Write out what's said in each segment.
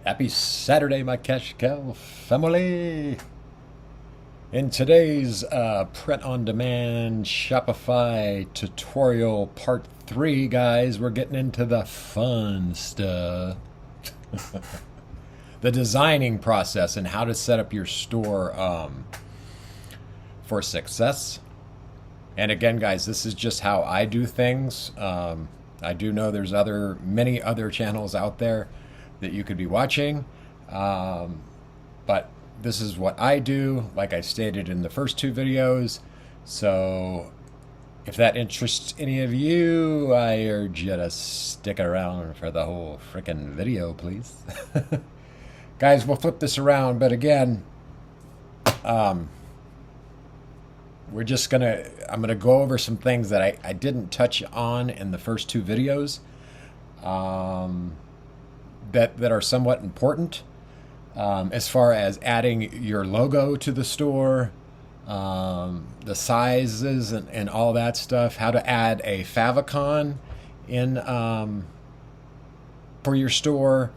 Happy Saturday, my cash cow family. In today's print-on-demand Shopify tutorial part 3, guys, we're getting into the fun stuff. The designing process and how to set up your store for success. And again, guys, this is just how I do things. I do know there's many other channels out there that you could be watching, but this is what I do, like I stated in the first two videos. So if that interests any of you, I urge you to stick around for the whole freaking video, please. Guys, we'll flip this around, but again, I'm gonna go over some things that I didn't touch on in the first two videos, that are somewhat important, as far as adding your logo to the store, the sizes and all that stuff, how to add a favicon in for your store,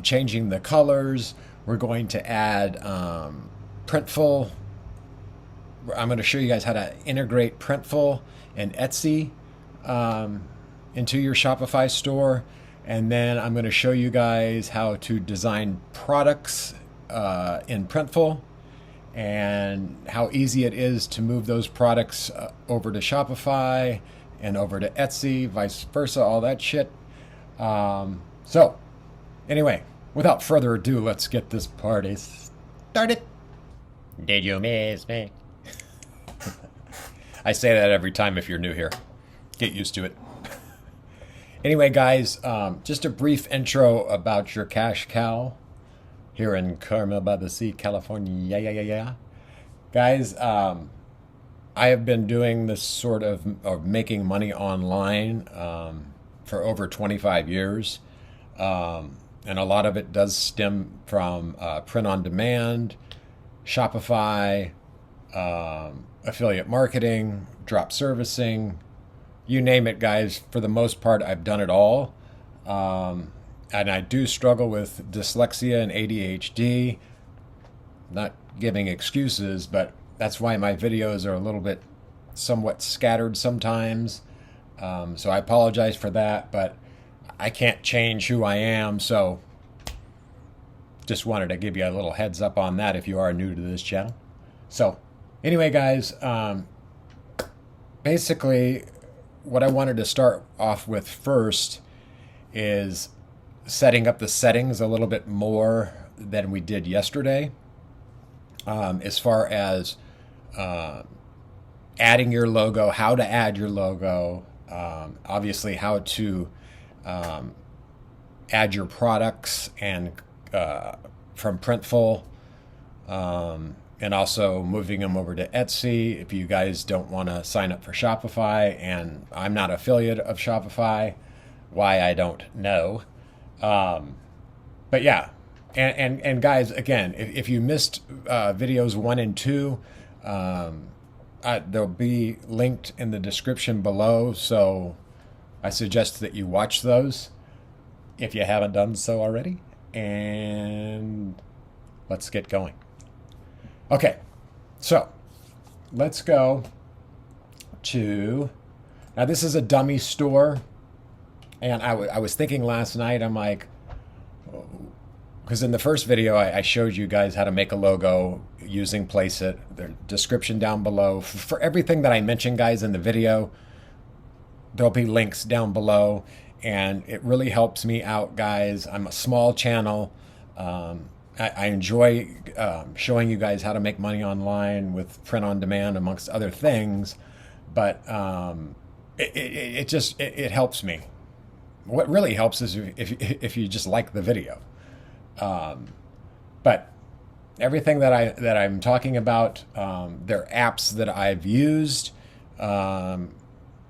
changing the colors. We're going to add Printful. I'm going to show you guys how to integrate Printful and Etsy into your Shopify store. And then I'm going to show you guys how to design products in Printful and how easy it is to move those products over to Shopify and over to Etsy, vice versa, all that shit. So, anyway, without further ado, let's get this party started. Did you miss me? I say that every time if you're new here. Get used to it. Anyway, guys, just a brief intro about your cash cow here in Carmel by the Sea, California. Yeah. Guys, I have been doing this sort of making money online for over 25 years. And a lot of it does stem from print on demand, Shopify, affiliate marketing, drop servicing, you name it, guys. For the most part, I've done it all. And I do struggle with dyslexia and ADHD. Not giving excuses, but that's why my videos are a little bit somewhat scattered sometimes. So I apologize for that, but I can't change who I am. So just wanted to give you a little heads up on that if you are new to this channel. So anyway, guys, basically, what I wanted to start off with first is setting up the settings a little bit more than we did yesterday, as far as adding your logo, how to add your logo, obviously how to add your products and from Printful, and also moving them over to Etsy if you guys don't want to sign up for Shopify. And I'm not affiliate of Shopify. Why, I don't know. But yeah, and guys, again, if you missed videos 1 and 2, they'll be linked in the description below. So I suggest that you watch those if you haven't done so already. And let's get going. Okay, so let's go to, now this is a dummy store, and I was thinking last night, I'm like, because in the first video I showed you guys how to make a logo using Placeit, the description down below. For everything that I mentioned, guys, in the video, there'll be links down below, and it really helps me out, guys. I'm a small channel. I enjoy showing you guys how to make money online with print on demand, amongst other things, but it helps me. What really helps is if you just like the video. But everything that I'm talking about, they're apps that I've used, or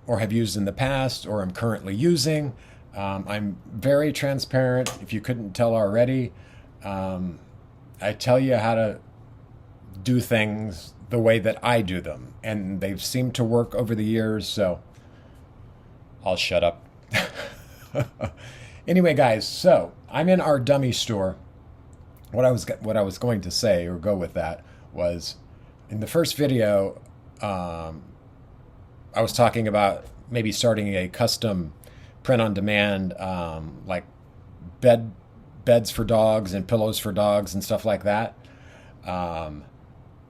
have used in the past, or I'm currently using. I'm very transparent. If you couldn't tell already. I tell you how to do things the way that I do them, and they've seemed to work over the years, so I'll shut up. Anyway, guys, so I'm in our dummy store. What I was going to say or go with that was in the first video, I was talking about maybe starting a custom print on demand, like bed beds for dogs and pillows for dogs and stuff like that.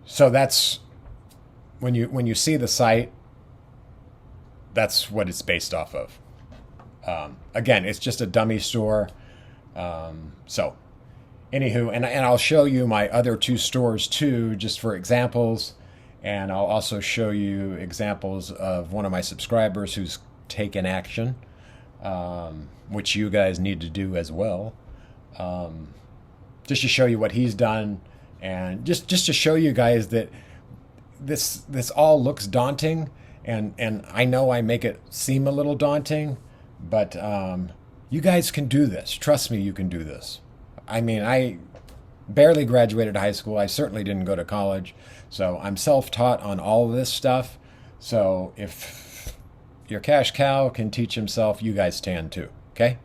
So that's when you see the site, that's what it's based off of. Again, it's just a dummy store. So, anywho, and I'll show you my other two stores too, just for examples. And I'll also show you examples of one of my subscribers who's taken action, which you guys need to do as well. Just to show you what he's done, and just to show you guys that this all looks daunting, and I know I make it seem a little daunting, but you guys can do this. Trust me, you can do this. I mean, I barely graduated high school. I certainly didn't go to college. So I'm self-taught on all of this stuff. So if your cash cow can teach himself, you guys can too. Okay?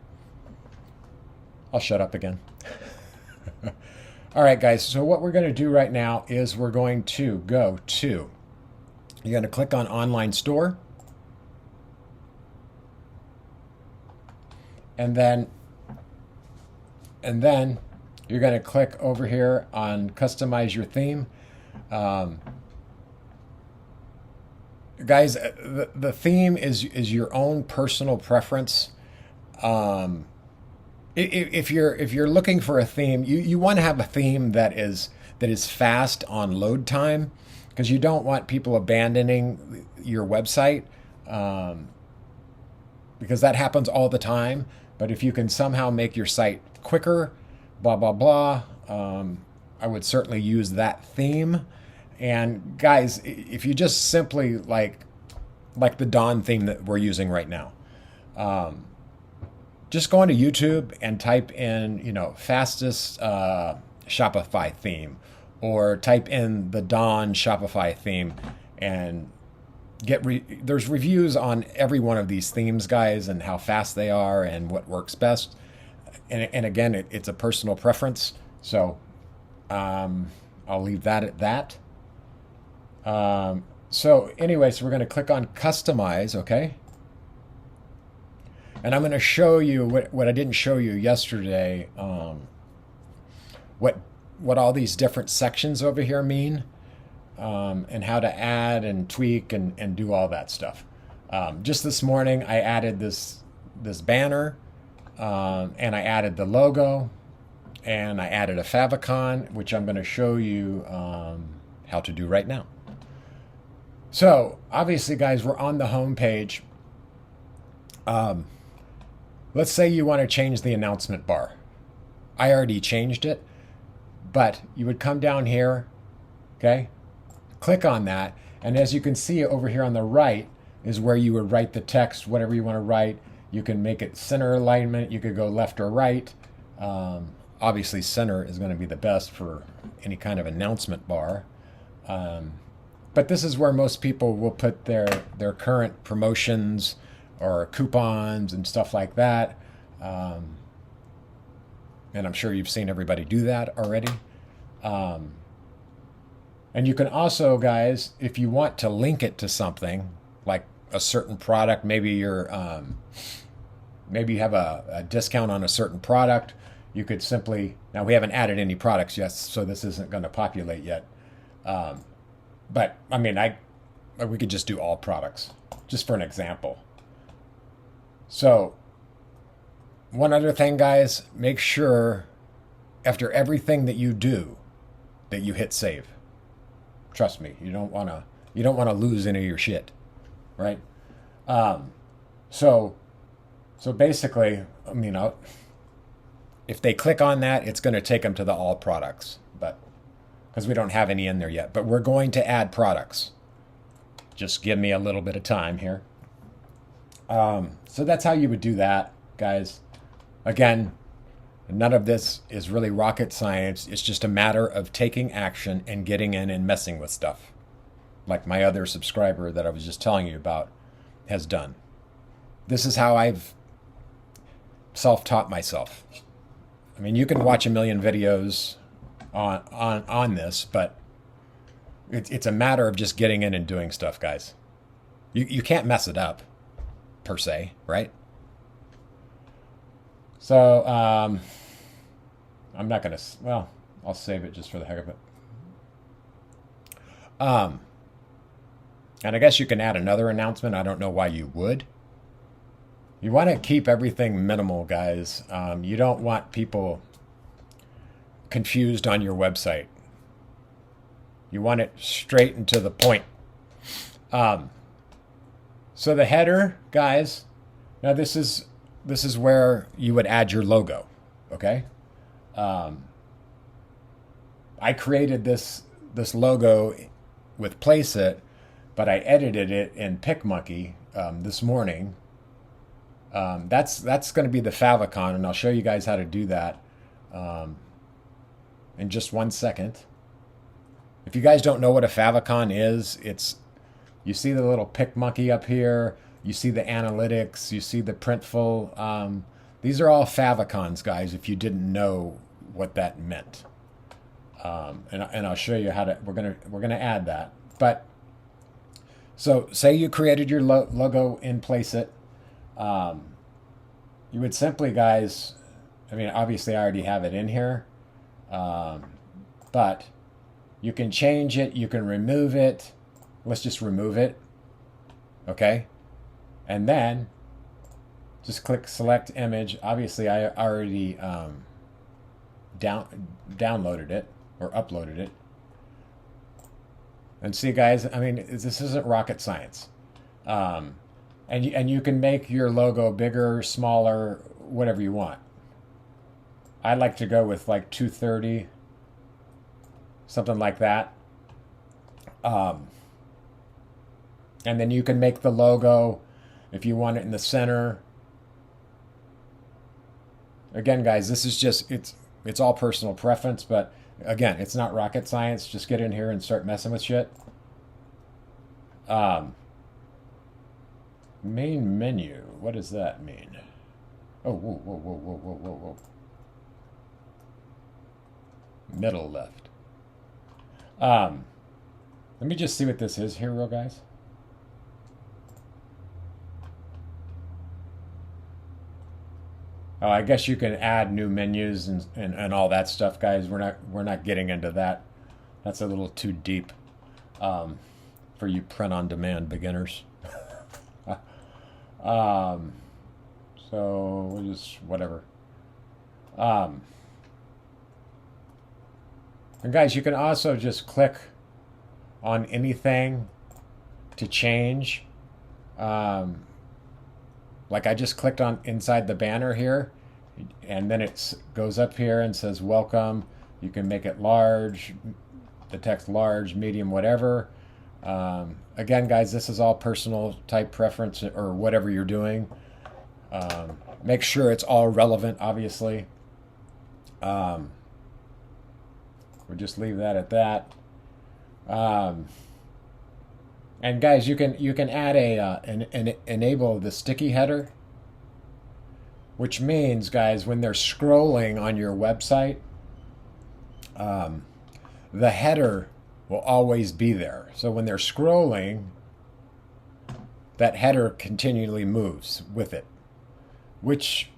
I'll shut up again. All right, guys. So what we're going to do right now is we're going to go to, you're going to click on Online Store. And then you're going to click over here on Customize Your Theme. Guys, the theme is your own personal preference. If you're looking for a theme, you want to have a theme that is fast on load time, because you don't want people abandoning your website, because that happens all the time. But if you can somehow make your site quicker, blah blah blah, I would certainly use that theme. And guys, if you just simply like the Dawn theme that we're using right now, just go into YouTube and type in, fastest Shopify theme, or type in the Dawn Shopify theme, and there's reviews on every one of these themes, guys, and how fast they are and what works best. And again, it's a personal preference. So I'll leave that at that. So anyway, so we're going to click on Customize, okay? And I'm going to show you what I didn't show you yesterday, what all these different sections over here mean, and how to add and tweak and do all that stuff. Just this morning, I added this banner, and I added the logo, and I added a favicon, which I'm going to show you how to do right now. So obviously, guys, we're on the home page. Let's say you want to change the announcement bar. I already changed it, but you would come down here, okay? Click on that, and as you can see over here on the right is where you would write the text, whatever you want to write. You can make it center alignment. You could go left or right. Obviously, center is going to be the best for any kind of announcement bar. But this is where most people will put their current promotions or coupons and stuff like that. And I'm sure you've seen everybody do that already. And you can also, guys, if you want to link it to something like a certain product, maybe you have a discount on a certain product, you could simply, now we haven't added any products yet, so this isn't going to populate yet. But I mean, we could just do all products, just for an example. So one other thing, guys, make sure after everything that you do that you hit save. Trust me, you don't want to lose any of your shit, right? So basically, I mean, if they click on that, it's going to take them to the all products, but because we don't have any in there yet, but we're going to add products. Just give me a little bit of time here. So that's how you would do that, guys. Again, none of this is really rocket science. It's just a matter of taking action and getting in and messing with stuff, like my other subscriber that I was just telling you about has done. This is how self-taught myself. I mean, you can watch a million videos on this, but it's a matter of just getting in and doing stuff, guys. You can't mess it up, per se, right? So I'm not gonna. Well, I'll save it just for the heck of it. And I guess you can add another announcement. I don't know why you would. You want to keep everything minimal, guys. You don't want people confused on your website. You want it straight and to the point. So the header, guys. Now this is where you would add your logo. Okay. I created this logo with Placeit, but I edited it in PicMonkey this morning. That's going to be the favicon, and I'll show you guys how to do that in just 1 second. If you guys don't know what a favicon is, you see the little PicMonkey up here, you see the analytics, you see the Printful. These are all favicons, guys, if you didn't know what that meant. And I'll show you how to. We're gonna add that. But so say you created your logo in Placeit. You would simply, guys. I mean, obviously, I already have it in here, but you can change it. You can remove it. Let's just remove it. Okay, and then just click select image. Obviously, I already downloaded it or uploaded it. And see, guys, I mean, this isn't rocket science. And you can make your logo bigger, smaller, whatever you want. I like to go with like 230, something like that. And then you can make the logo if you want it in the center. Again, guys, this is just, it's all personal preference, but again, it's not rocket science. Just get in here and start messing with shit. Main menu. What does that mean? Oh, whoa, whoa, whoa, whoa, whoa, whoa, whoa. Middle left. Let me just see what this is here, real guys. Oh, I guess you can add new menus and all that stuff, guys. We're not getting into that. That's a little too deep for you print-on-demand beginners. So we'll just whatever. And guys, you can also just click on anything to change. Like I just clicked on inside the banner here, and then it goes up here and says welcome. You can make it large, the text large, medium, whatever. Again, guys, this is all personal type preference or whatever you're doing. Make sure it's all relevant, obviously. We'll just leave that at that. And guys, you can add enable the sticky header, which means, guys, when they're scrolling on your website, the header will always be there. So when they're scrolling, that header continually moves with it, which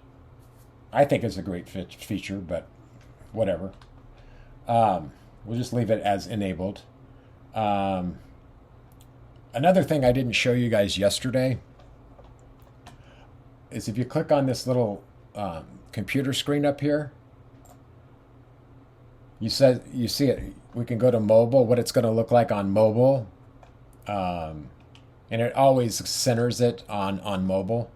I think is a great feature, but whatever. We'll just leave it as enabled. Another thing I didn't show you guys yesterday is if you click on this little computer screen up here, you see it. We can go to mobile, what it's going to look like on mobile. And it always centers it on mobile.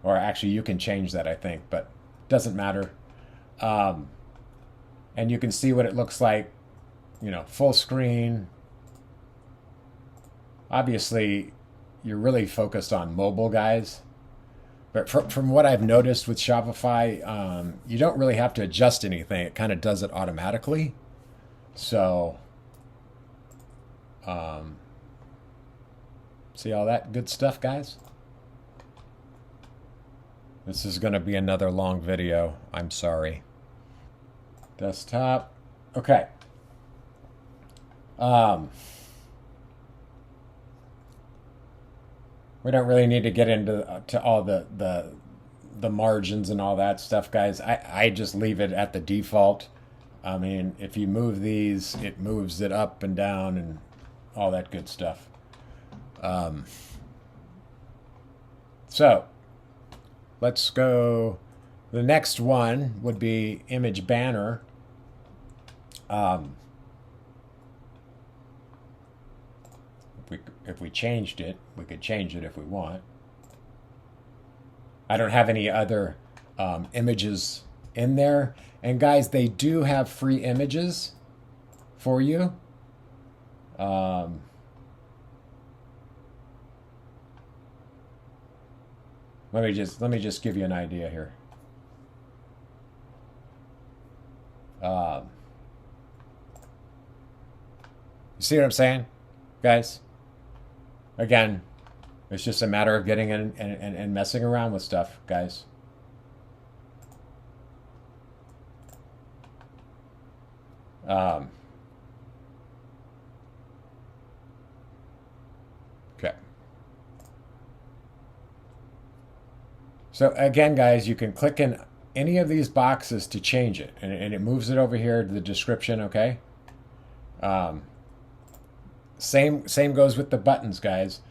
Or actually, you can change that, I think, but it doesn't matter. And you can see what it looks like, full screen. Obviously, you're really focused on mobile, guys. But from what I've noticed with Shopify, you don't really have to adjust anything. It kind of does it automatically. So, see all that good stuff, guys? This is going to be another long video. I'm sorry. Desktop. Okay. We don't really need to get into to all the margins and all that stuff, guys. I just leave it at the default. I mean, if you move these, it moves it up and down and all that good stuff. So let's go. The next one would be image banner. If we changed it, we could change it if we want. I don't have any other images in there. And guys, they do have free images for you. Let me just give you an idea here. You see what I'm saying, guys? Again, it's just a matter of getting in and messing around with stuff, guys. Okay. So again, guys, you can click in any of these boxes to change it, and it moves it over here to the description. Okay. Same goes with the buttons, guys.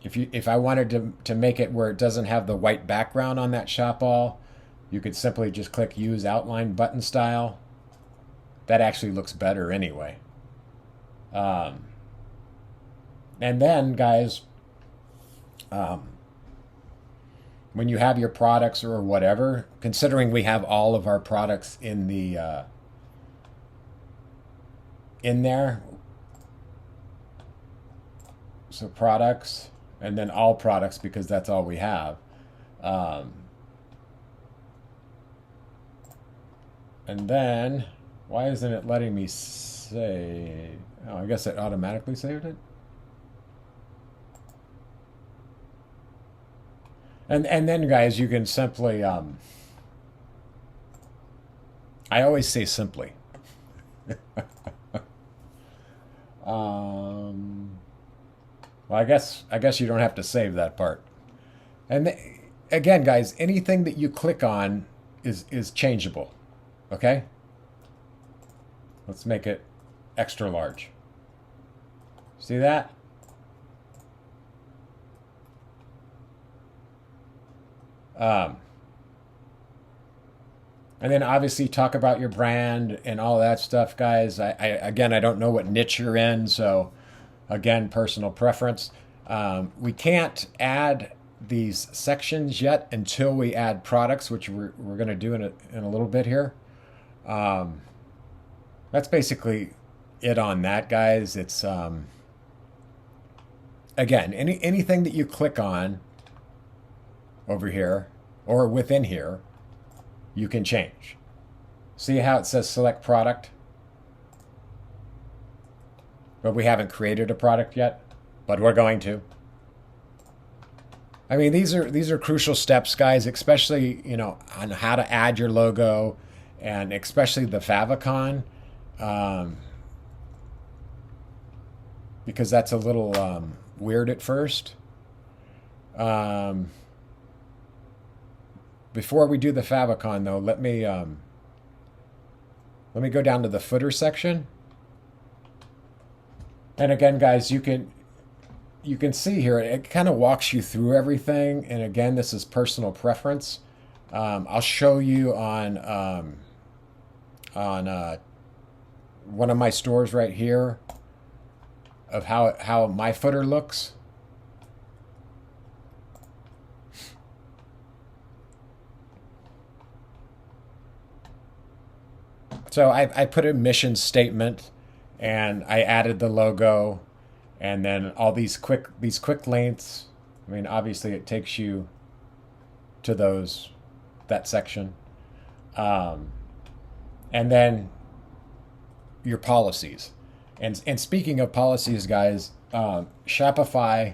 If I wanted to make it where it doesn't have the white background on that shop all, you could simply just click use outline button style. That actually looks better anyway. And then, guys, when you have your products or whatever, considering we have all of our products in the in there, so products and then all products, because that's all we have. And then why isn't it letting me say? Oh, I guess it automatically saved it. And then, guys, you can simply I always say simply. Well, I guess you don't have to save that part. And again, guys, anything that you click on is changeable. Okay? Let's make it extra large. See that? And then obviously talk about your brand and all that stuff, guys. I don't know what niche you're in, so again, personal preference. We can't add these sections yet until we add products, which we're going to do in a little bit here. That's basically it on that, guys. It's again, anything that you click on over here or within here, you can change. See how it says select product? But we haven't created a product yet, but we're going to. I mean, these are crucial steps, guys, especially, on how to add your logo, and especially the favicon, because that's a little weird at first. Before we do the favicon, though, let me go down to the footer section. And again, guys, you can see here, it kind of walks you through everything. And again, this is personal preference. I'll show you on one of my stores right here of how my footer looks. So I put a mission statement, and I added the logo, and then all these quick links. I mean, obviously it takes you to that section, and then your policies. And speaking of policies, guys, Shopify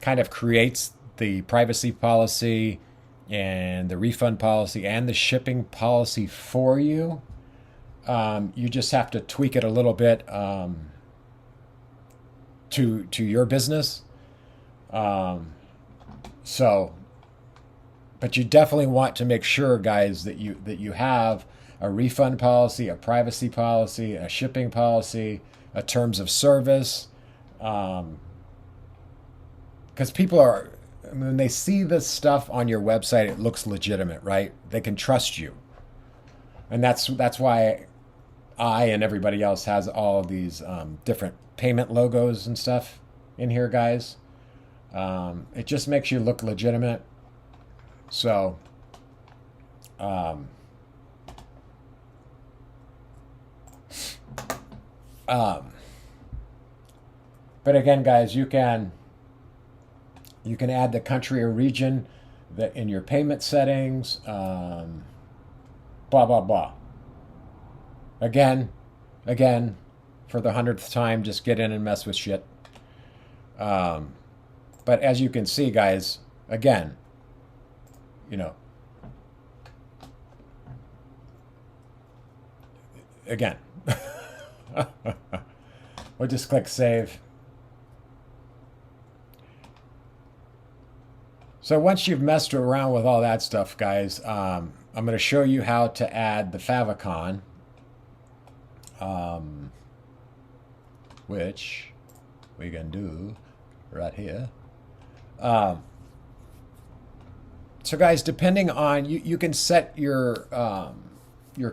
kind of creates the privacy policy and the refund policy and the shipping policy for you. You just have to tweak it a little bit to your business. But you definitely want to make sure, guys, that you have a refund policy, a privacy policy, a shipping policy, a terms of service. Because people are, when they see this stuff on your website, it looks legitimate, right? They can trust you. And that's why I and everybody else has all these different payment logos and stuff in here, guys. It just makes you look legitimate. So, but again, guys, you can add the country or region that in your payment settings, blah, blah, blah. Again, for the 100th time, just get in and mess with shit. But as you can see, guys, again, again, we'll just click save. So once you've messed around with all that stuff, guys, I'm going to show you how to add the favicon, which we can do right here. So guys, depending on, you can set your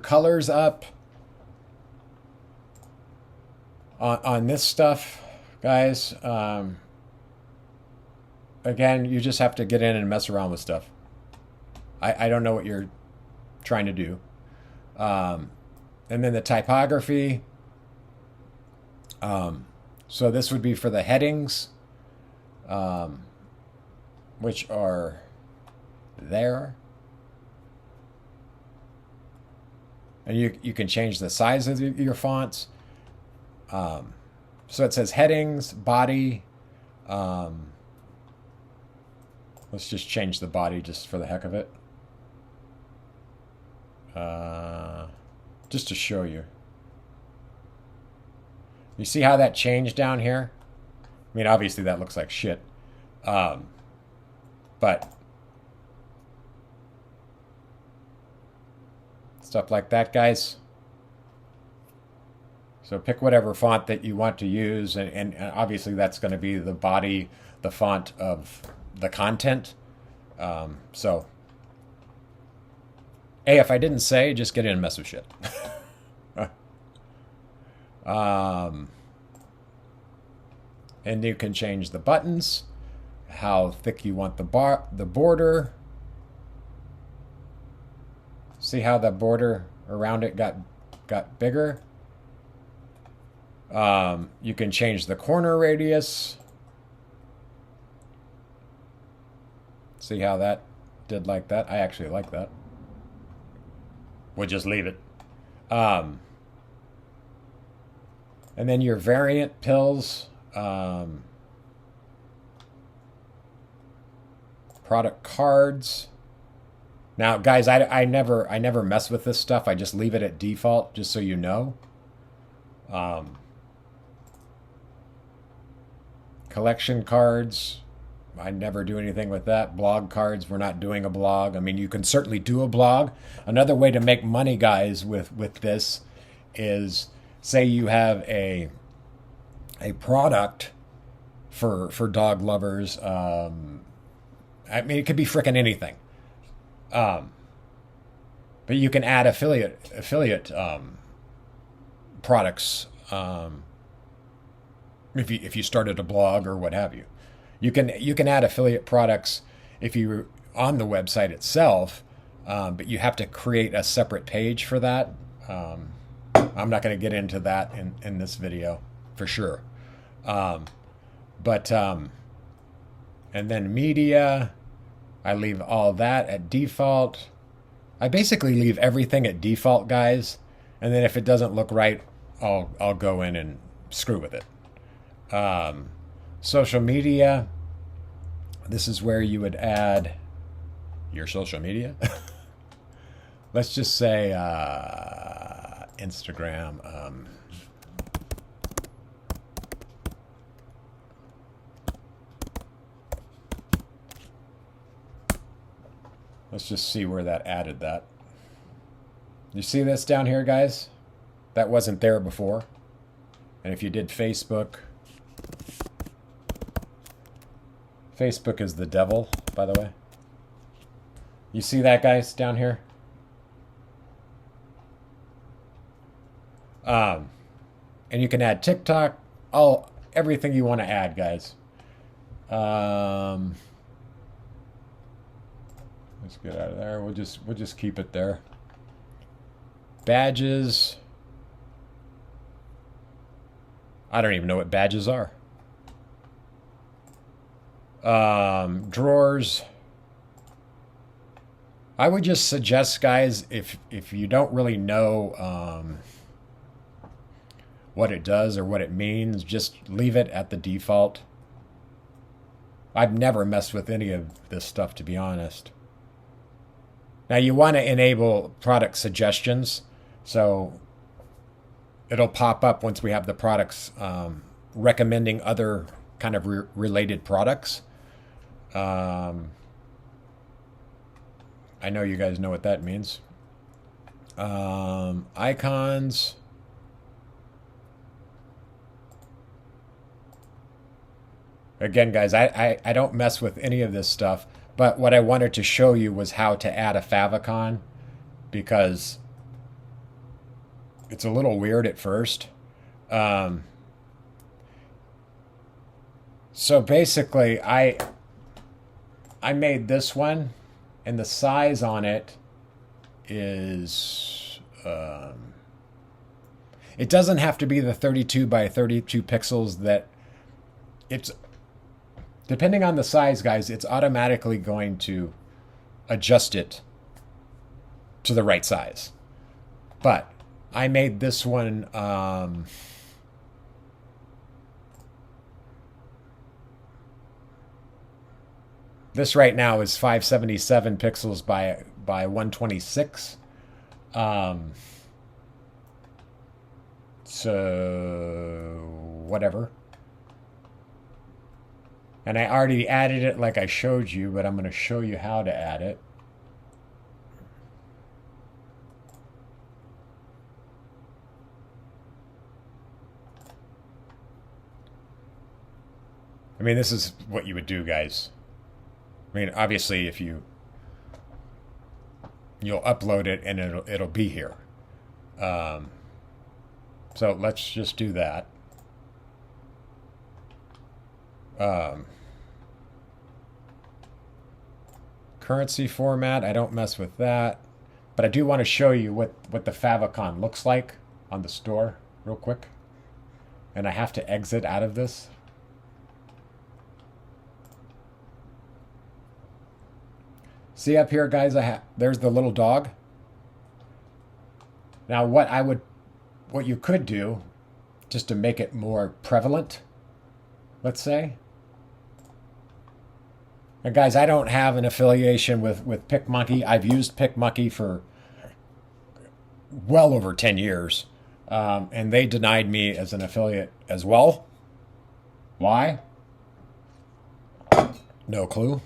colors up on this stuff, guys. Again, you just have to get in and mess around with stuff. I don't know what you're trying to do. And then the typography. So this would be for the headings, which are there. And you can change the size of your fonts. So it says headings, body. Let's just change the body just for the heck of it. Just to show you. You see how that changed down here? I mean, obviously that looks like shit. But stuff like that, guys. So pick whatever font that you want to use, and obviously that's going to be the body, the font of the content. So, hey, if I didn't say, just get in and mess with shit. And you can change the buttons, how thick you want the border. See how the border around it got bigger. You can change the corner radius. See how that did like that? I actually like that. We'll just leave it. And then your variant pills, product cards. Now, guys, I never mess with this stuff. I just leave it at default, just so you know. Collection cards, I never do anything with that. Blog cards, we're not doing a blog. I mean, you can certainly do a blog. Another way to make money, guys, with this is, say you have a product for dog lovers. I mean, it could be frickin' anything. But you can add affiliate products. If you started a blog or what have you, you can add affiliate products if you're on the website itself, but you have to create a separate page for that. I'm not going to get into that in this video for sure. And then media, I leave all that at default. I basically leave everything at default, guys. And then if it doesn't look right, I'll go in and screw with it. Social media, This is where you would add your social media. Let's just say Instagram. Let's just see where that added that. You see this down here, guys? That wasn't there before. And if you did Facebook, Facebook is the devil, by the way. You see that, guys, down here? And you can add TikTok, everything you want to add, guys. Let's get out of there. We'll just keep it there. Badges. I don't even know what badges are. Drawers. I would just suggest, guys, if you don't really know what it does or what it means, just leave it at the default. I've never messed with any of this stuff, to be honest. Now you want to enable product suggestions, so it'll pop up once we have the products recommending other kind of related products. I know you guys know what that means. Icons. Again, guys, I don't mess with any of this stuff, but what I wanted to show you was how to add a favicon, because it's a little weird at first. So basically, I made this one, and the size on it is... it doesn't have to be the 32 by 32 pixels that it's... Depending on the size, guys, it's automatically going to adjust it to the right size. But I made this one... this right now is 577 pixels by 126. So whatever. And I already added it like I showed you, but I'm going to show you how to add it. I mean, this is what you would do, guys. I mean, obviously, if you'll upload it and it'll be here. So let's just do that. Currency format, I don't mess with that, but I do want to show you what the favicon looks like on the store real quick. And I have to exit out of this. See up here, guys, there's the little dog. Now what you could do, just to make it more prevalent, let's say. And guys, I don't have an affiliation with PicMonkey. I've used PicMonkey for well over 10 years. And they denied me as an affiliate as well. Why? No clue.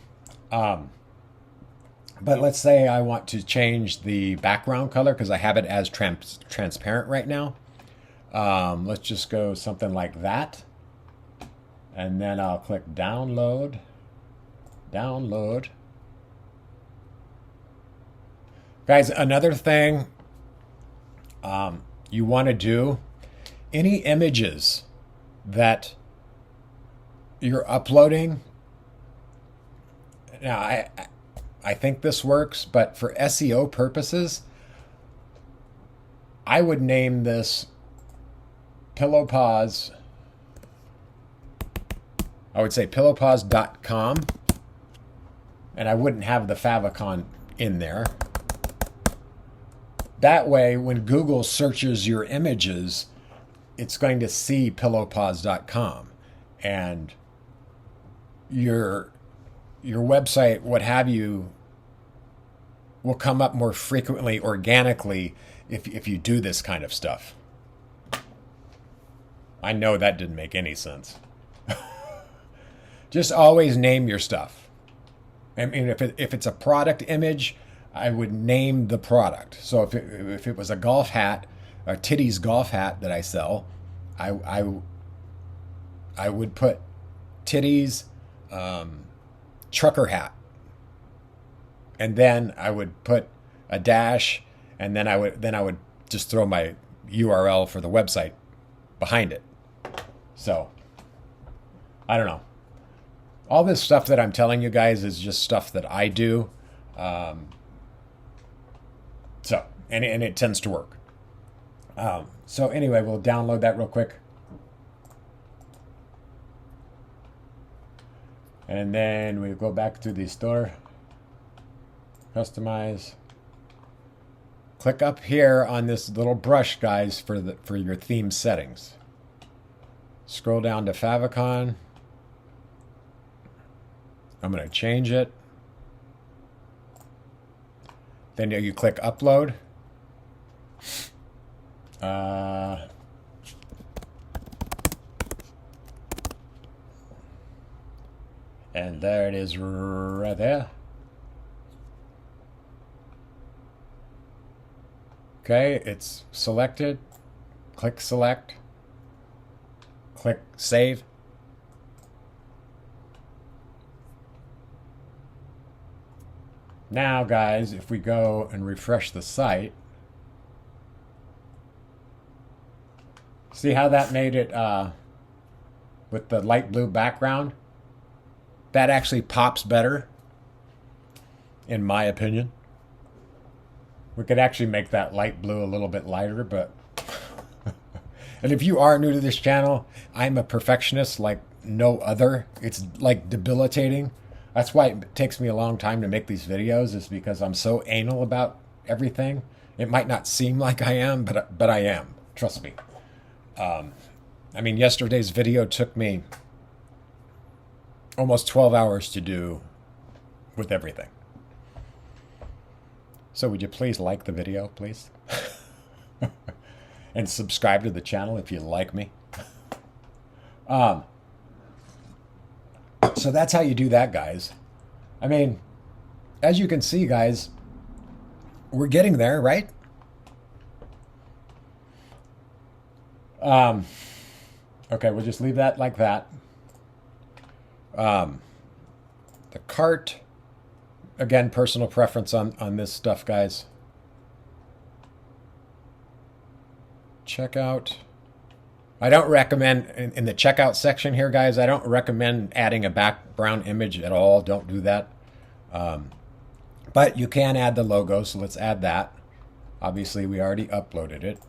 But let's say I want to change the background color because I have it as transparent right now. Let's just go something like that. And then I'll click download. Download. Guys, another thing you want to do, any images that you're uploading. Now, I think this works, but for SEO purposes, I would name this Pillow Pause. I would say pillowpause.com, and I wouldn't have the favicon in there. That way, when Google searches your images, it's going to see pillowpause.com, and your your website, what have you, will come up more frequently organically if you do this kind of stuff. I know that didn't make any sense. Just always name your stuff. I mean, if it's a product image, I would name the product. So if it was a golf hat, a titties golf hat that I sell, I would put titties trucker hat, and then I would put a dash, and then I would just throw my URL for the website behind it. So I don't know. All this stuff that I'm telling you guys is just stuff that I do. So and it tends to work. So anyway, we'll download that real quick. And then we go back to the store. Customize. Click up here on this little brush, guys, for your theme settings. Scroll down to favicon. I'm going to change it. Then you click upload. And there it is right there. Okay, it's selected. Click select. Click save. Now, guys, if we go and refresh the site, see how that made it with the light blue background? That actually pops better, in my opinion. We could actually make that light blue a little bit lighter, but... And if you are new to this channel, I'm a perfectionist like no other. It's like debilitating. That's why it takes me a long time to make these videos, is because I'm so anal about everything. It might not seem like I am, but I am. Trust me. I mean, yesterday's video took me almost 12 hours to do with everything. So would you please like the video, please? And subscribe to the channel if you like me. So that's how you do that, guys. I mean, as you can see, guys, we're getting there, right? Okay, we'll just leave that like that. The cart, again, personal preference on this stuff, guys. Checkout. I don't recommend, in the checkout section here, guys, I don't recommend adding a background image at all. Don't do that. But you can add the logo, so let's add that. Obviously, we already uploaded it.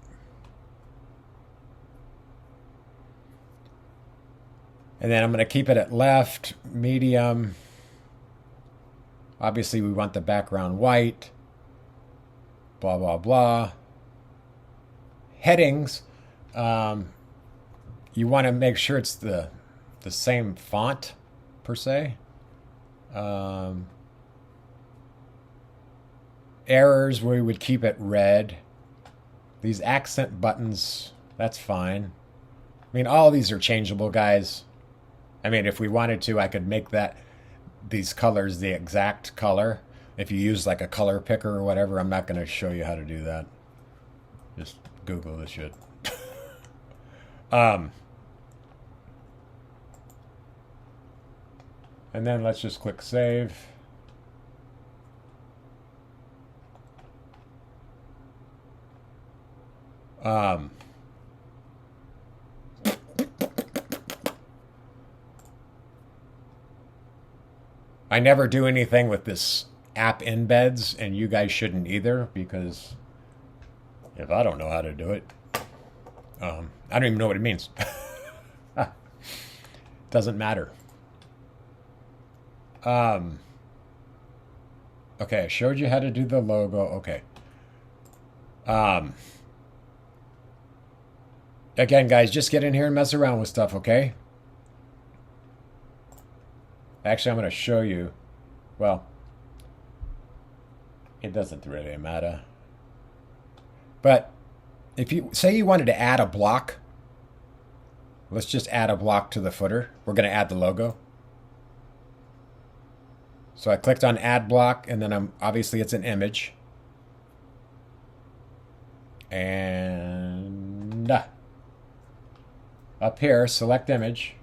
And then I'm going to keep it at left, medium. Obviously, we want the background white. Blah, blah, blah. Headings. You want to make sure it's the same font, per se. Errors, we would keep it red. These accent buttons, that's fine. I mean, all these are changeable, guys. I mean, if we wanted to, I could make these colors the exact color. If you use like a color picker or whatever, I'm not going to show you how to do that. Just Google this shit. And then let's just click save. I never do anything with this app embeds, and you guys shouldn't either, because if I don't know how to do it, I don't even know what it means. Doesn't matter. Okay, I showed you how to do the logo. Okay. Again, guys, just get in here and mess around with stuff, okay? Actually, I'm going to show you. Well, it doesn't really matter. But if you say you wanted to add a block, let's just add a block to the footer. We're going to add the logo. So I clicked on add block, and then obviously it's an image. And up here, select image.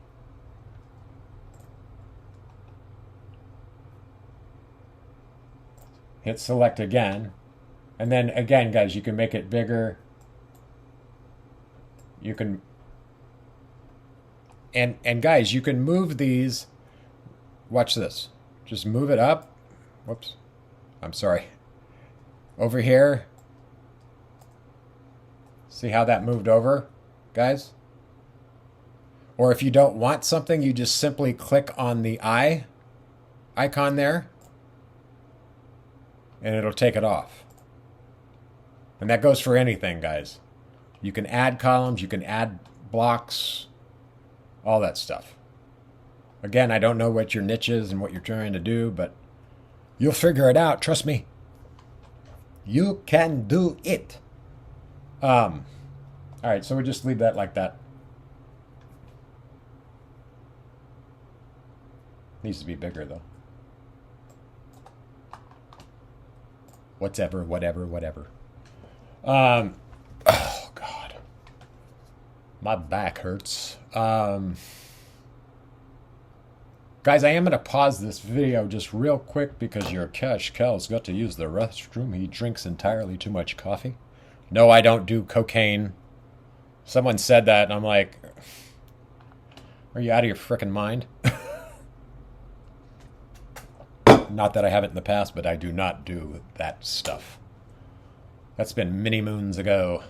Hit select again. And then again, guys, you can make it bigger. You can, and guys, you can move these. Watch this. Just move it up. Whoops. I'm sorry. Over here. See how that moved over, guys? Or if you don't want something, you just simply click on the eye icon there, and it'll take it off. And that goes for anything, guys. You can add columns, you can add blocks, all that stuff. Again, I don't know what your niche is and what you're trying to do, but you'll figure it out. Trust me. You can do it. All right, so we'll just leave that like that. Needs to be bigger, though. Whatever. Oh, God. My back hurts. Guys, I am going to pause this video just real quick because your Cash Cal's got to use the restroom. He drinks entirely too much coffee. No, I don't do cocaine. Someone said that, and I'm like, are you out of your frickin' mind? Not that I haven't in the past, but I do not do that stuff. That's been many moons ago.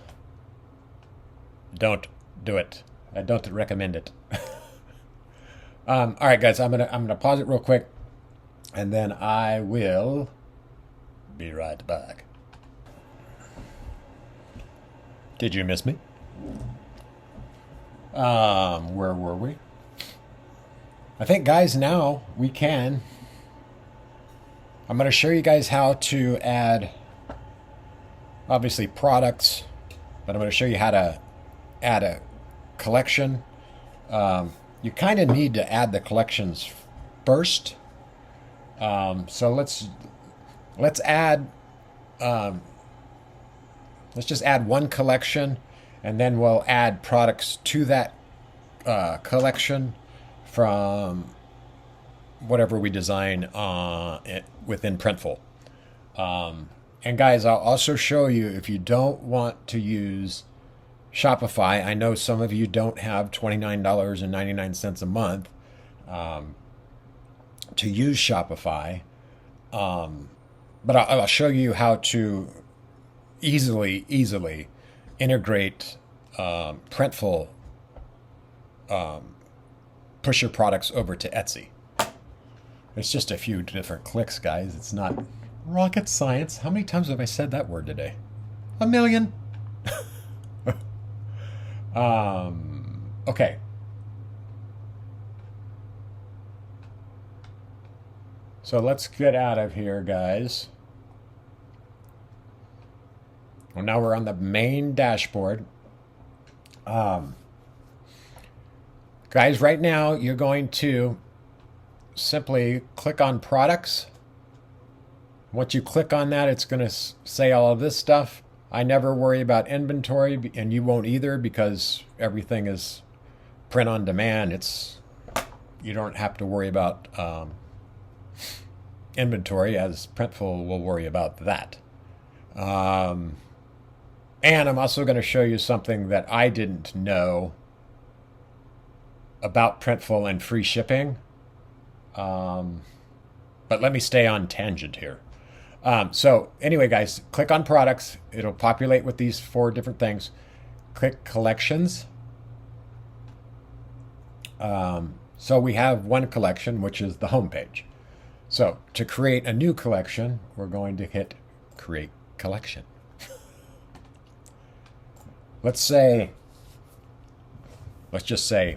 Don't do it. I don't recommend it. All right, guys, I'm gonna pause it real quick, and then I will be right back. Did you miss me? Where were we? I think, guys, now we can. I'm going to show you guys how to add, obviously, products, but I'm going to show you how to add a collection. You kind of need to add the collections first. So let's add, let's just add one collection, and then we'll add products to that collection from whatever we design within Printful. And guys, I'll also show you, if you don't want to use Shopify, I know some of you don't have $29.99 a month to use Shopify, but I'll show you how to easily integrate Printful, push your products over to Etsy. It's just a few different clicks, guys. It's not rocket science. How many times have I said that word today? 1 million. Okay. So let's get out of here, guys. Well, now we're on the main dashboard. Guys, right now you're going to simply click on products. Once you click on that, it's going to say all of this stuff. I never worry about inventory, and you won't either, because everything is print on demand. You don't have to worry about inventory, as Printful will worry about that. And I'm also going to show you something that I didn't know about Printful and free shipping. But let me stay on tangent here. So anyway, guys, click on products. It'll populate with these 4 different things. Click collections. So we have one collection, which is the home page. So to create a new collection, we're going to hit create collection. Let's just say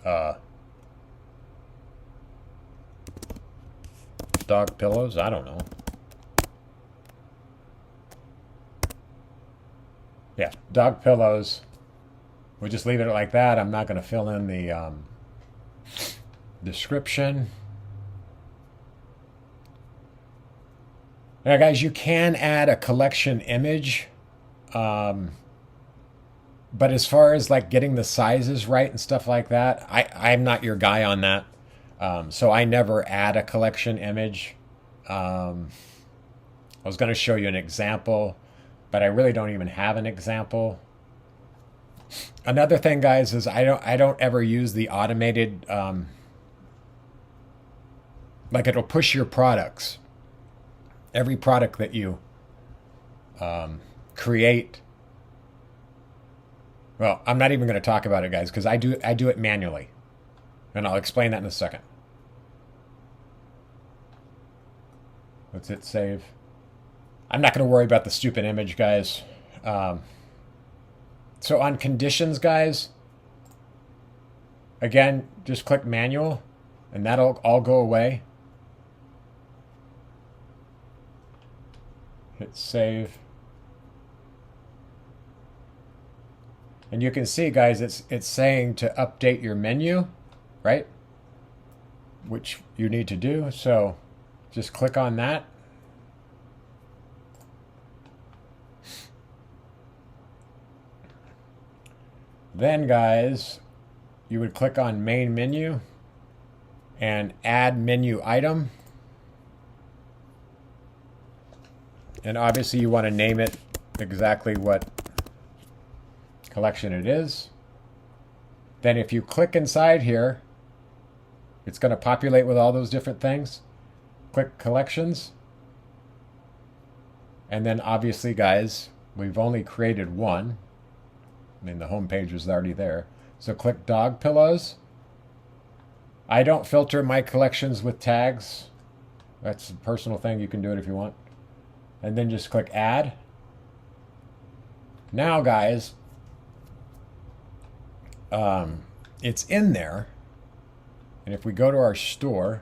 Dog pillows? I don't know. Yeah, dog pillows. We'll just leave it like that. I'm not going to fill in the description. Now, guys, you can add a collection image. But as far as like getting the sizes right and stuff like that, I'm not your guy on that. So I never add a collection image. I was going to show you an example, but I really don't even have an example. Another thing, guys, is I don't ever use the automated, like it'll push your products. Every product that you create. Well, I'm not even going to talk about it, guys, because I do it manually. And I'll explain that in a second. Let's hit save. I'm not going to worry about the stupid image, guys. So on conditions, guys, again, just click manual, and that'll all go away. Hit save. And you can see, guys, it's saying to update your menu, right? Which you need to do. So just click on that. Then, guys, you would click on main menu and add menu item. And obviously you want to name it exactly what collection it is. Then if you click inside here, it's going to populate with all those different things. Click collections. And then obviously, guys, we've only created one. I mean, the home page is already there. So click dog pillows. I don't filter my collections with tags. That's a personal thing. You can do it if you want. And then just click add. Now, guys, it's in there. And if we go to our store,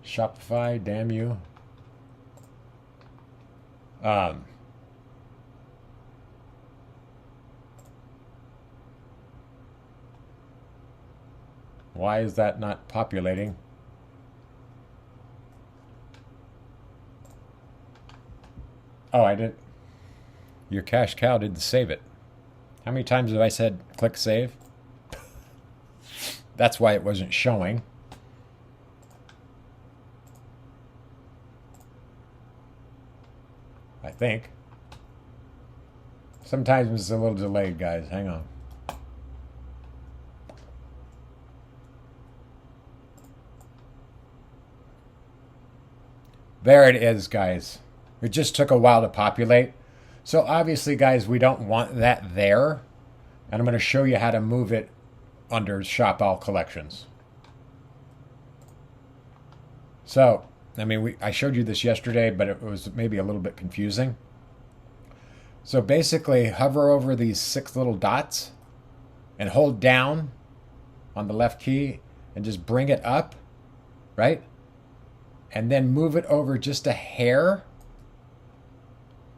Shopify, damn you. Why is that not populating? Oh, I didn't. Your cash cow didn't save it. How many times have I said click save? That's why it wasn't showing. I think. Sometimes it's a little delayed, guys. Hang on. There it is, guys. It just took a while to populate. So obviously, guys, we don't want that there. And I'm going to show you how to move it under Shop All Collections. So, I mean, I showed you this yesterday, but it was maybe a little bit confusing. So basically, hover over these 6 little dots and hold down on the left key and just bring it up, right? And then move it over just a hair.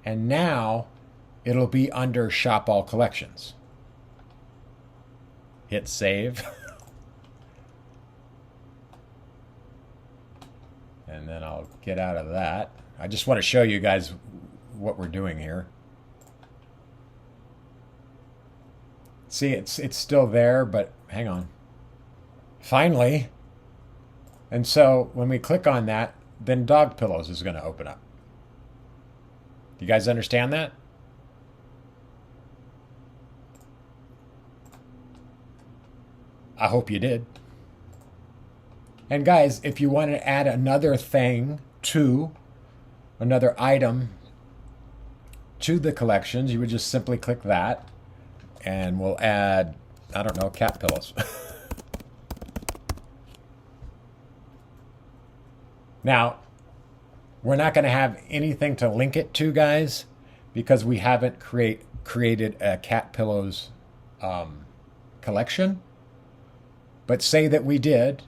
And now it'll be under Shop All Collections. Hit save. And then I'll get out of that. I just want to show you guys what we're doing here. See, it's still there, but hang on. Finally. And so when we click on that, then dog pillows is going to open up. You guys understand that? I hope you did. And guys, if you want to add another thing to, another item to the collections, you would just simply click that. And we'll add, I don't know, cat pillows. Now, We're not going to have anything to link it to, guys, because we haven't created a cat pillows collection. But say that we did,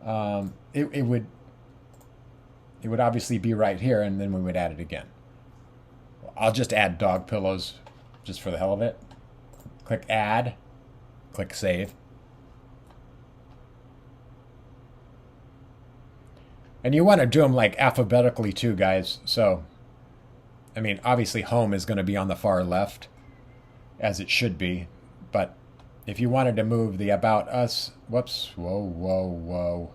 it would obviously be right here, and then we would add it again. I'll just add dog pillows just for the hell of it. Click add, click save. And you want to do them like alphabetically too, guys. So, I mean, obviously home is going to be on the far left, as it should be. But if you wanted to move the about us, whoops, whoa.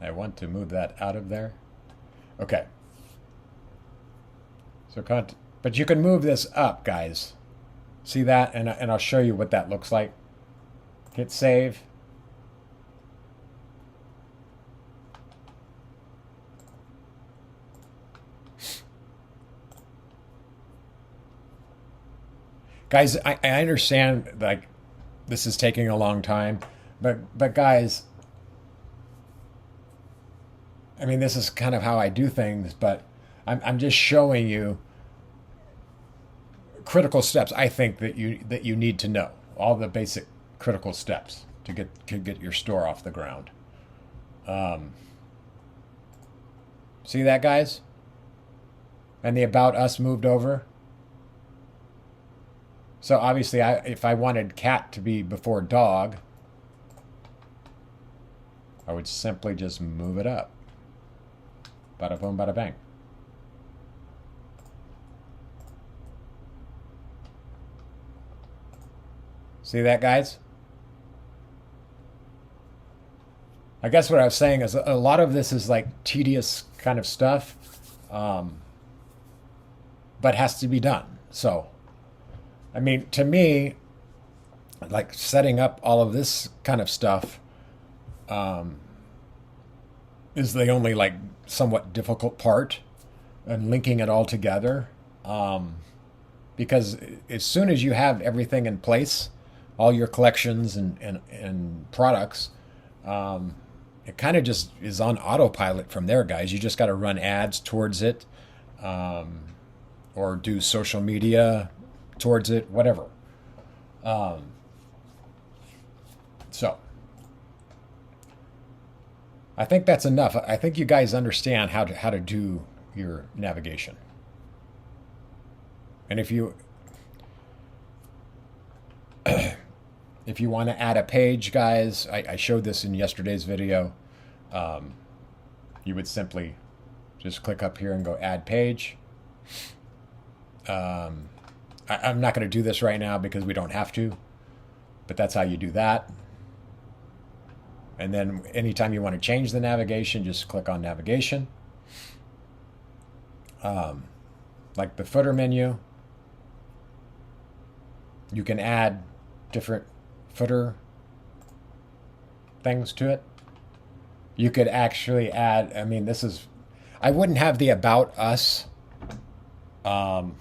I want to move that out of there. Okay. So, but you can move this up, guys. See that? And I'll show you what that looks like. Hit save. Guys, I understand like this is taking a long time, but guys, I mean, this is kind of how I do things, but I'm just showing you critical steps I think that you need to know. All the basic critical steps to get your store off the ground. See that, guys? And the about us moved over. So obviously, if I wanted cat to be before dog, I would simply just move it up. Bada boom, bada bang. See that, guys? I guess what I was saying is a lot of this is like tedious kind of stuff, but has to be done. So, I mean, to me, like setting up all of this kind of stuff is the only like somewhat difficult part, and linking it all together. Because as soon as you have everything in place, all your collections and products, it kind of just is on autopilot from there, guys. You just got to run ads towards it, or do social media towards it, whatever. So I think that's enough. I think you guys understand how to do your navigation. And if you if you want to add a page, guys, I showed this in yesterday's video. You would simply just click up here and go add page. I'm not going to do this right now because we don't have to, but that's how you do that. And then anytime you want to change the navigation, just click on navigation. Like the footer menu, you can add different footer things to it. You could actually add, I mean, I wouldn't have the about us. Well,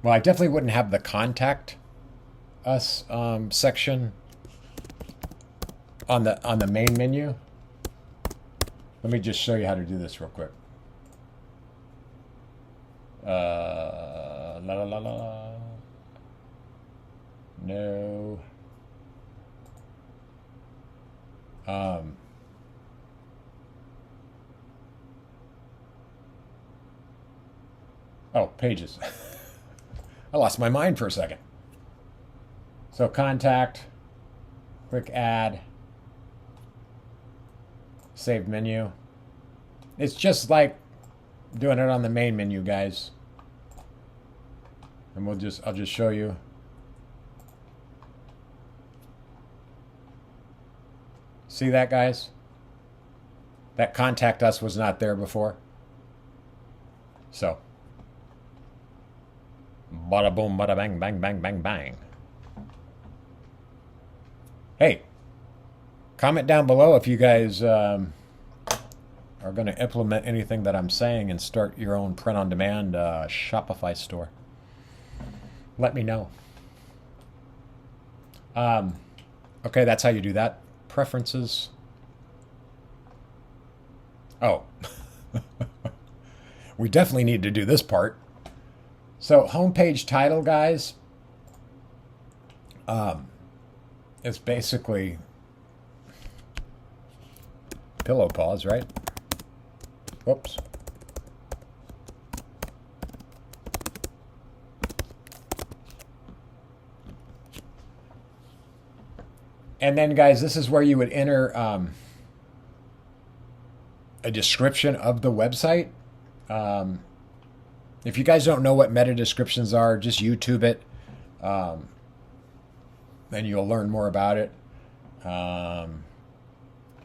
I definitely wouldn't have the contact us section on the main menu. Let me just show you how to do this real quick. No. Oh, pages. I lost my mind for a second. So contact, click add, save menu. It's just like doing it on the main menu, guys. And I'll just show you. See that, guys? That contact us was not there before. So, bada boom, bada bang, bang, bang, bang, bang. Hey, comment down below if you guys are going to implement anything that I'm saying and start your own print-on-demand Shopify store. Let me know. Okay, that's how you do that. Preferences. Oh, we definitely need to do this part. So homepage title, guys, is basically pillow paws, right? Whoops. And then, guys, this is where you would enter a description of the website. If you guys don't know what meta descriptions are, just YouTube it, and you'll learn more about it.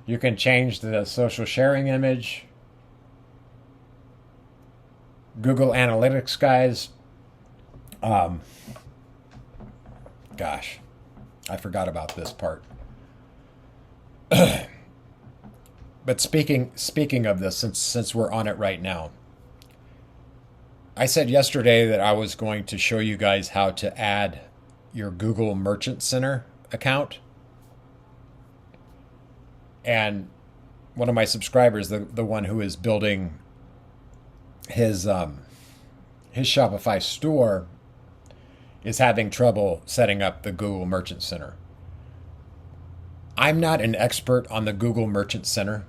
You can change the social sharing image. Google Analytics, guys. Gosh, I forgot about this part. But speaking of this, since we're on it right now, I said yesterday that I was going to show you guys how to add your Google Merchant Center account. And one of my subscribers, the one who is building his Shopify store, is having trouble setting up the Google Merchant Center. I'm not an expert on the Google Merchant Center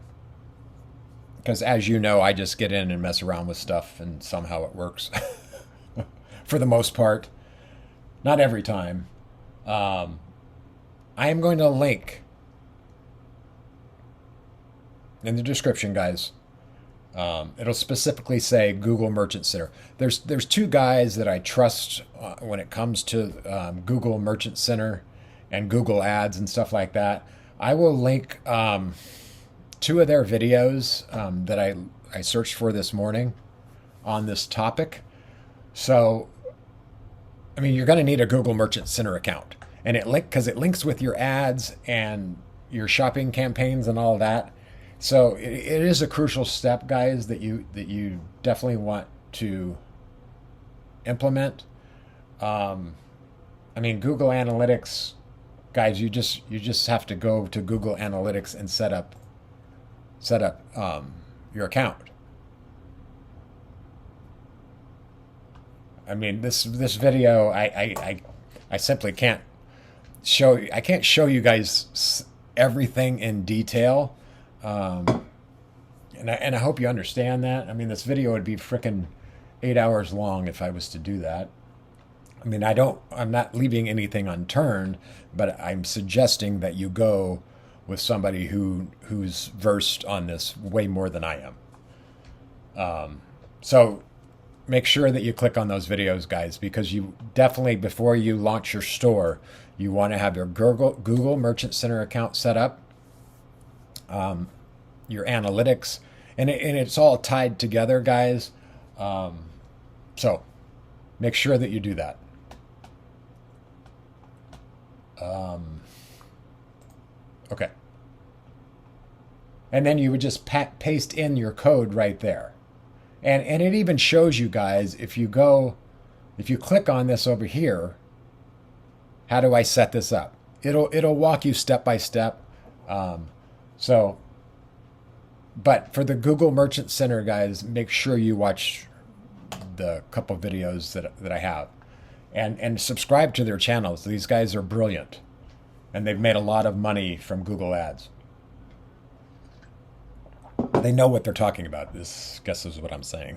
because, as you know, I just get in and mess around with stuff and somehow it works for the most part. Not every time. I am going to link in the description, guys. It'll specifically say Google Merchant Center. There's two guys that I trust when it comes to Google Merchant Center and Google Ads and stuff like that. I will link two of their videos that I searched for this morning on this topic. So, I mean, you're going to need a Google Merchant Center account, and it links with your ads and your shopping campaigns and all that. So it is a crucial step, guys, that you definitely want to implement. I mean, Google Analytics, guys, you just have to go to Google Analytics and set up your account. I mean, this video, I simply can't show you guys everything in detail. And I hope you understand that. I mean, this video would be frickin' 8 hours long if I was to do that. I mean, I'm not leaving anything unturned, but I'm suggesting that you go with somebody who's versed on this way more than I am. So make sure that you click on those videos, guys, because you definitely, before you launch your store, you want to have your Google Merchant Center account set up. Your analytics, and it's all tied together, guys. So make sure that you do that. Okay. And then you would just paste in your code right there. And it even shows you guys, if you click on this over here, how do I set this up? It'll walk you step by step. But for the Google Merchant Center, guys, make sure you watch the couple videos that I have, and subscribe to their channels. These guys are brilliant, and they've made a lot of money from Google Ads. They know what they're talking about. This, guess, is what I'm saying.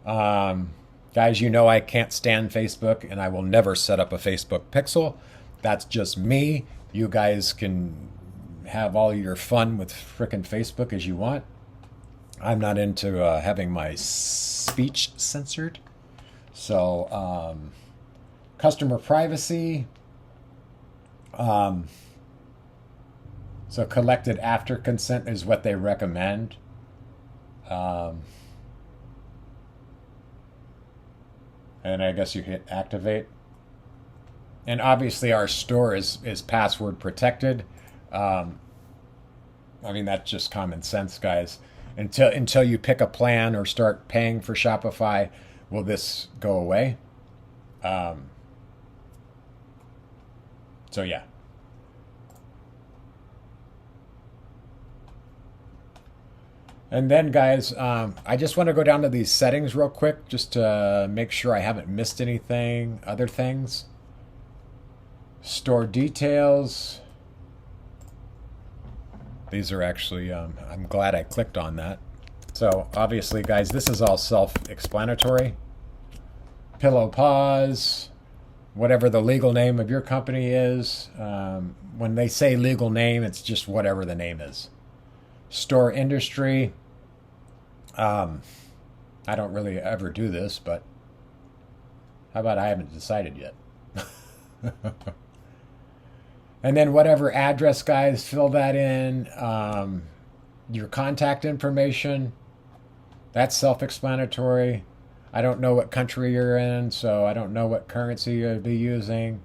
Guys, you know I can't stand Facebook, and I will never set up a Facebook pixel. That's just me. You guys can have all your fun with frickin' Facebook as you want. I'm not into having my speech censored. So, customer privacy. So collected after consent is what they recommend. And I guess you hit activate. And obviously our store is password protected. I mean, that's just common sense, guys. Until you pick a plan or start paying for Shopify, will this go away? So yeah. And then guys, I just want to go down to these settings real quick just to make sure I haven't missed anything, other things. Store details. These are actually, I'm glad I clicked on that. So obviously guys, this is all self-explanatory. Pillow Paws, whatever the legal name of your company is. When they say legal name, it's just whatever the name is. Store industry. I don't really ever do this, but how about I haven't decided yet? And then whatever address, guys, fill that in. Your contact information, that's self-explanatory. I don't know what country you're in, so I don't know what currency you'll be using.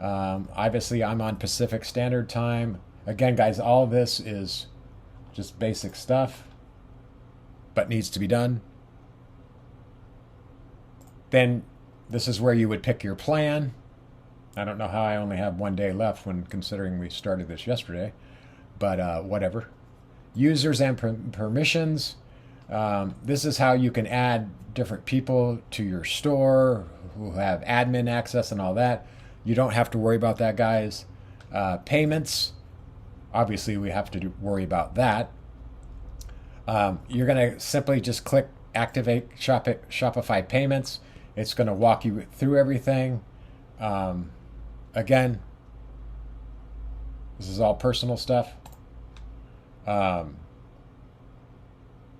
Obviously, I'm on Pacific Standard Time. Again, guys, all this is just basic stuff, but needs to be done. Then this is where you would pick your plan. I don't know how I only have 1 day left when considering we started this yesterday, but whatever. Users and permissions. This is how you can add different people to your store who have admin access and all that. You don't have to worry about that, guys. Payments. Obviously, we have to worry about that. You're going to simply just click Activate Shopify Payments. It's going to walk you through everything. Again, this is all personal stuff.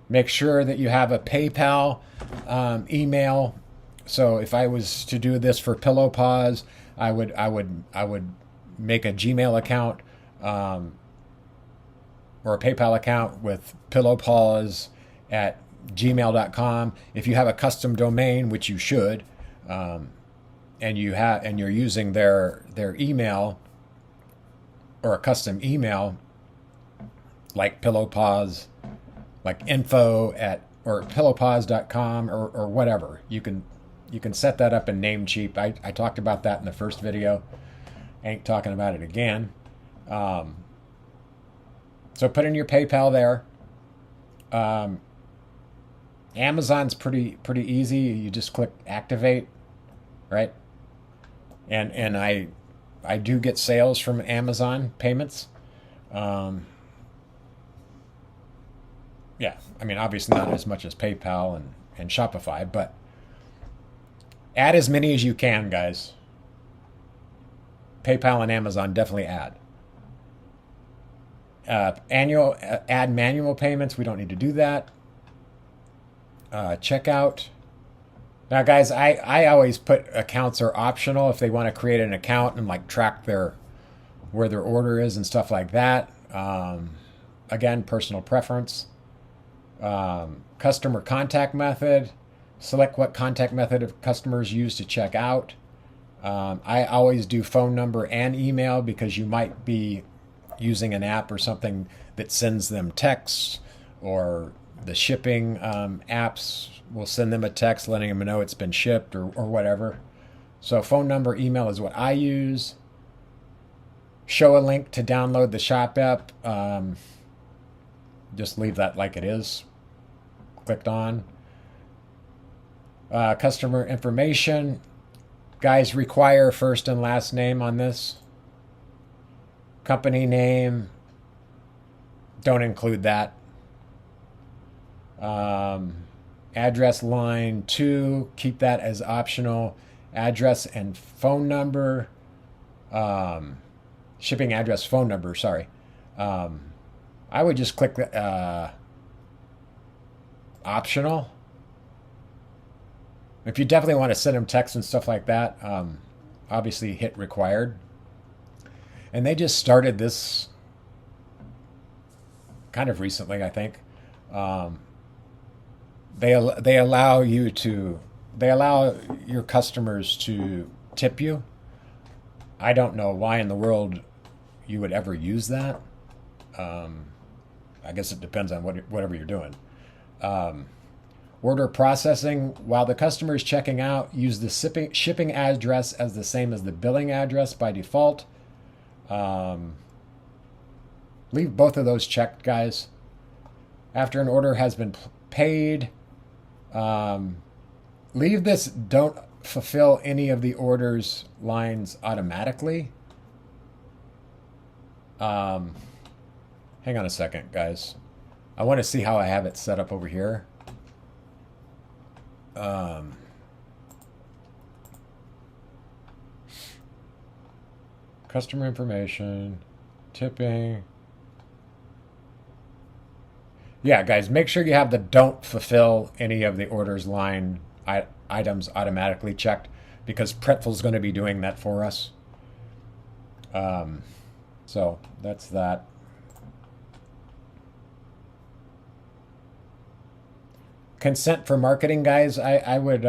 Make sure that you have a PayPal email. So if I was to do this for Pillow Paws, I would make a Gmail account or a PayPal account with pillowpaws at gmail.com. If you have a custom domain, which you should, and you're using their email or a custom email like pillowpaws, like info at or pillowpaws.com or whatever, you can set that up in Namecheap. I talked about that in the first video. Ain't talking about it again. So put in your PayPal there. Amazon's pretty easy. You just click activate, right? And I do get sales from Amazon payments. Yeah, I mean, obviously not as much as PayPal and Shopify, but add as many as you can, guys. PayPal and Amazon definitely add. Add manual payments. We don't need to do that. Checkout. Now, guys, I always put accounts are optional if they want to create an account and like track where their order is and stuff like that. Again, personal preference. Customer contact method. Select what contact method of customers use to check out. I always do phone number and email because you might be using an app or something that sends them texts, or the shipping apps will send them a text letting them know it's been shipped or whatever. So phone number, email is what I use. Show a link to download the Shop app. Just leave that like it is. Clicked on. Customer information. Guys, require first and last name on this. Company name. Don't include that. Address line 2. Keep that as optional. Address and phone number. Shipping address, phone number, sorry. I would just click optional. If you definitely want to send them texts and stuff like that, obviously hit required. And they just started this kind of recently, I think. They allow your customers to tip you. I don't know why in the world you would ever use that. I guess it depends on whatever you're doing. Order processing. While the customer is checking out, use the shipping address as the same as the billing address by default. Leave both of those checked, guys. After an order has been paid, leave this don't fulfill any of the orders lines automatically. Hang on a second, guys. I want to see how I have it set up over here. Customer information, tipping. Yeah, guys, make sure you have the don't fulfill any of the orders line items automatically checked, because Printful's going to be doing that for us. So that's that. Consent for marketing, guys, I would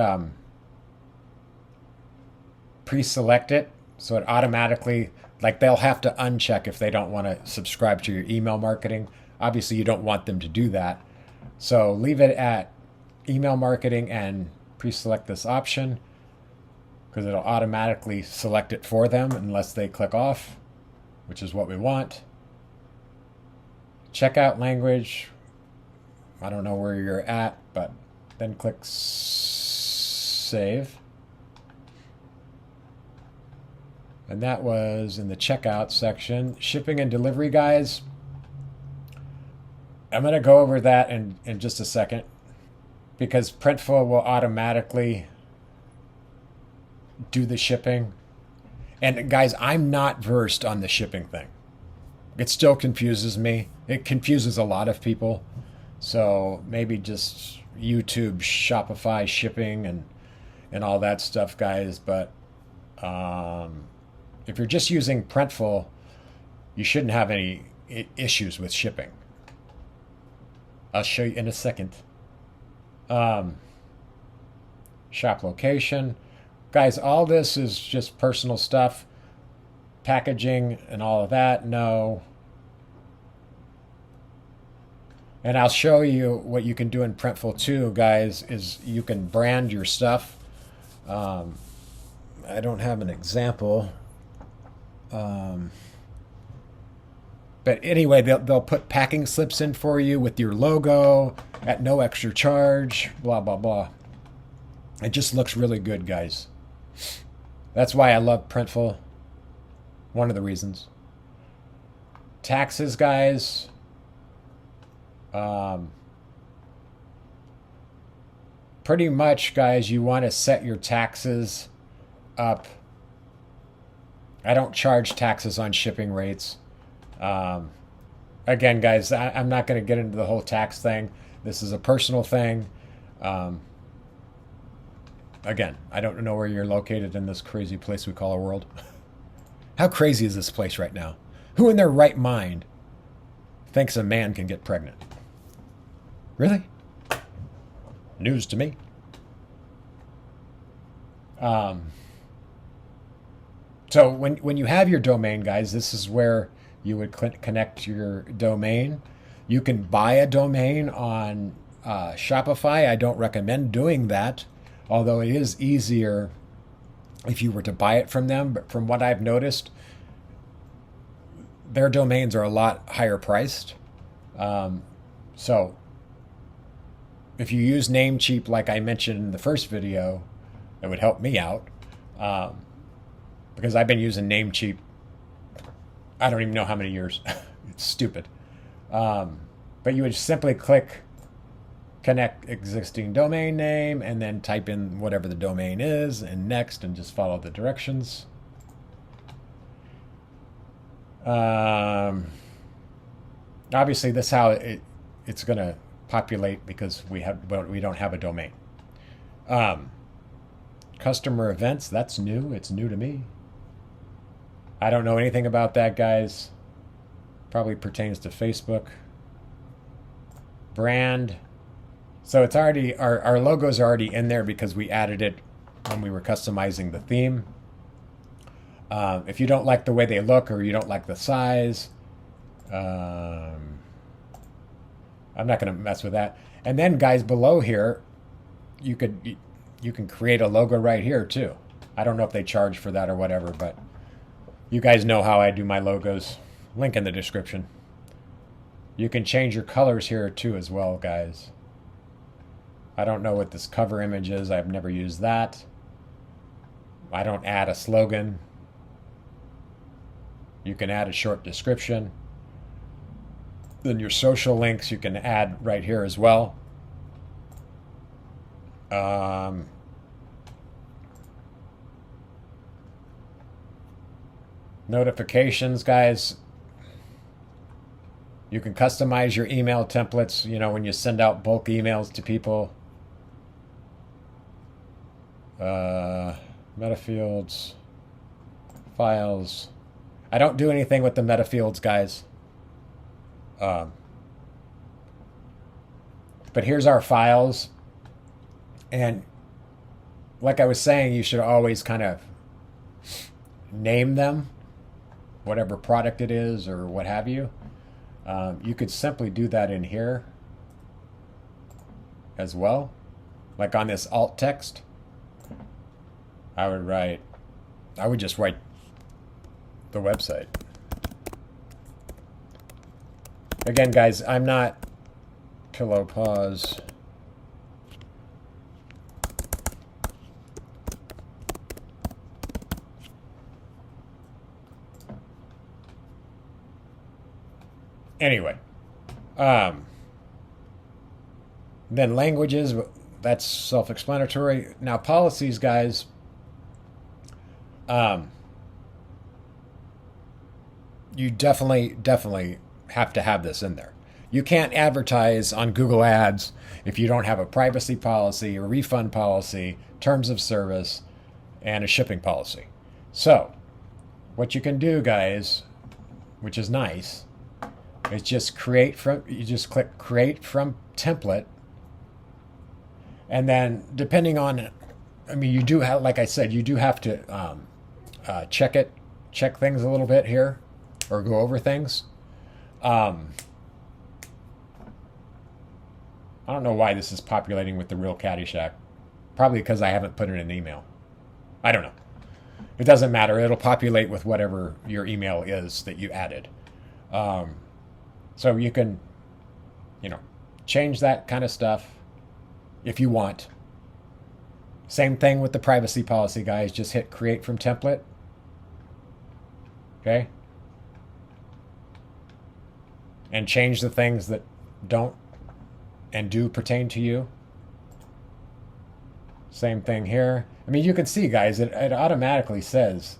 pre-select it so it automatically, like, they'll have to uncheck if they don't want to subscribe to your email marketing. Obviously, you don't want them to do that. So leave it at email marketing and pre-select this option, because it'll automatically select it for them unless they click off, which is what we want. Checkout language, I don't know where you're at, but then click save. And that was in the checkout section. Shipping and delivery, guys, I'm going to go over that in just a second, because Printful will automatically do the shipping. And guys, I'm not versed on the shipping thing. It still confuses me. It confuses a lot of people. So maybe just YouTube Shopify shipping and all that stuff, guys. But if you're just using Printful, you shouldn't have any issues with shipping. I'll show you in a second. Shop location. Guys, all this is just personal stuff. Packaging and all of that, no. And I'll show you what you can do in Printful too, guys, is you can brand your stuff. I don't have an example. But anyway, they'll put packing slips in for you with your logo at no extra charge, blah, blah, blah. It just looks really good, guys. That's why I love Printful. One of the reasons. Taxes, guys. Pretty much, guys, you want to set your taxes up. I don't charge taxes on shipping rates. Again, guys, I'm not going to get into the whole tax thing. This is a personal thing. Again, I don't know where you're located in this crazy place we call a world. How crazy is this place right now? Who in their right mind thinks a man can get pregnant? Really? News to me. So when you have your domain, guys, this is where you would connect your domain. You can buy a domain on Shopify. I don't recommend doing that, although it is easier if you were to buy it from them. But from what I've noticed, their domains are a lot higher priced. So if you use Namecheap, like I mentioned in the first video, it would help me out. Because I've been using Namecheap, I don't even know how many years. It's stupid. But you would simply click connect existing domain name and then type in whatever the domain is and next, and just follow the directions. Obviously, this is how it's going to populate, because we don't have a domain. Customer events, that's new. It's new to me. I don't know anything about that, guys. Probably pertains to Facebook. Brand. So it's already, our logo's already in there because we added it when we were customizing the theme. If you don't like the way they look, or you don't like the size, I'm not going to mess with that. And then, guys, below here, you can create a logo right here too. I don't know if they charge for that or whatever, but You guys know how I do my logos. Link in the description. You can change your colors here too as well, guys. I don't know what this cover image is. I've never used that. I don't add a slogan. You can add a short description. Then your social links you can add right here as well. Notifications, guys. You can customize your email templates, you know, when you send out bulk emails to people. Meta fields, files. I don't do anything with the meta fields, guys. But here's our files. And like I was saying, you should always kind of name them, whatever product it is or what have you. You could simply do that in here as well. Like on this alt text, I would just write the website. Again, guys, I'm not Pillow Paws. Anyway, then languages, that's self-explanatory. Now policies, guys, you definitely have to have this in there. You can't advertise on Google Ads if you don't have a privacy policy, a refund policy, terms of service, and a shipping policy. So what you can do, guys, which is nice, is just you just click create from template. And then depending on, I mean, you do have, like I said, you do have to check things a little bit here or go over things. I don't know why this is populating with the real Caddyshack. Probably because I haven't put in an email. I don't know. It doesn't matter. It'll populate with whatever your email is that you added. So you can, change that kind of stuff if you want. Same thing with the privacy policy, guys. Just hit create from template. Okay? And change the things that don't and do pertain to you. Same thing here. I mean, you can see, guys, it automatically says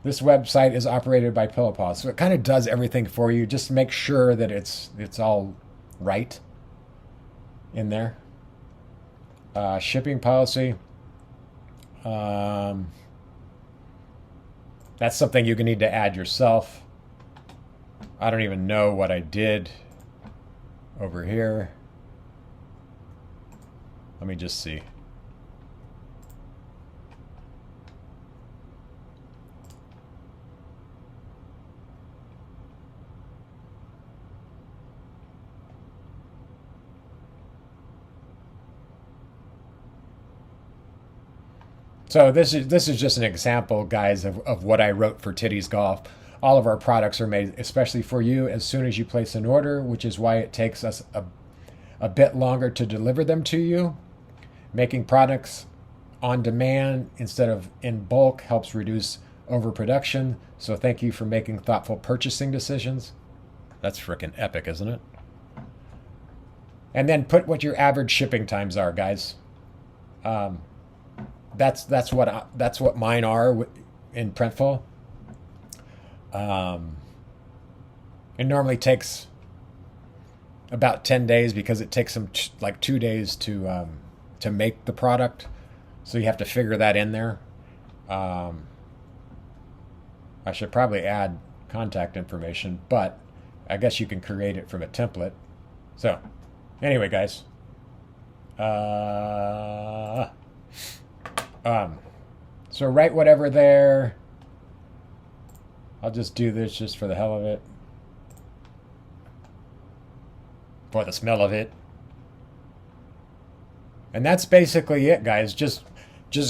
this website is operated by PillowPaws. So it kind of does everything for you. Just make sure that it's all right in there. Shipping policy. That's something you can need to add yourself. I don't even know what I did over here. Let me just see. So this is just an example, guys, of what I wrote for Titty's Golf. All of our products are made especially for you as soon as you place an order, which is why it takes us a bit longer to deliver them to you. Making products on demand instead of in bulk helps reduce overproduction. So thank you for making thoughtful purchasing decisions. That's frickin' epic, isn't it? And then put what your average shipping times are, guys. That's what mine are in Printful. It normally takes about 10 days because it takes them like 2 days to make the product. So you have to figure that in there. I should probably add contact information, but I guess you can create it from a template. So anyway, guys, so write whatever there. I'll just do this just for the hell of it. For the smell of it. And that's basically it, guys. Just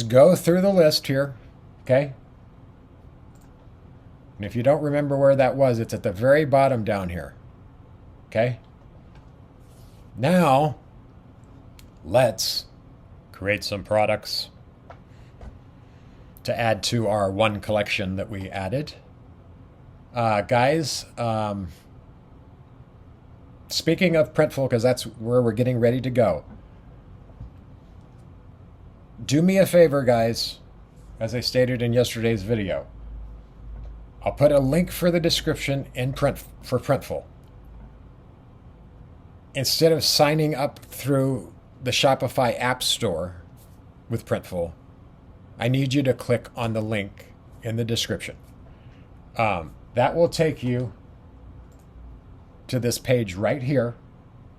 go through the list here. Okay? And if you don't remember where that was, it's at the very bottom down here. Okay? Now, let's create some products to add to our one collection that we added. Guys, speaking of Printful, because that's where we're getting ready to go, do me a favor, guys, as I stated in yesterday's video. I'll put a link for the description in for Printful. Instead of signing up through the Shopify App Store with Printful, I need you to click on the link in the description. That will take you to this page right here,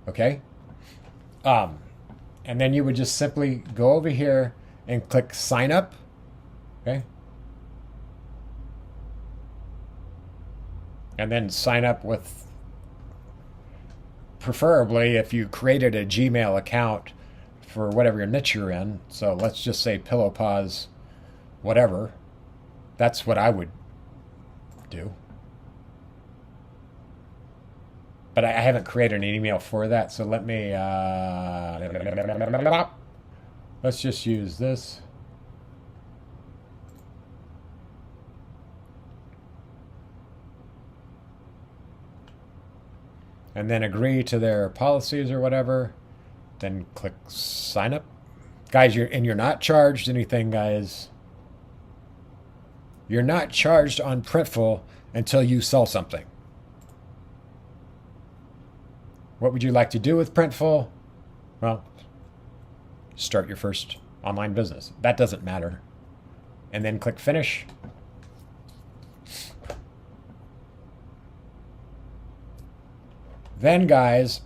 okay? And then you would just simply go over here and click sign up, okay? And then sign up with, preferably if you created a Gmail account for whatever your niche you're in. So let's just say Pillow Paws, whatever. That's what I would do. But I haven't created an email for that, so let me, let's just use this. And then agree to their policies or whatever. Then click sign up. Guys, you're not charged anything, guys. You're not charged on Printful until you sell something. What would you like to do with Printful? Well, start your first online business. That doesn't matter. And then click finish. Then, guys,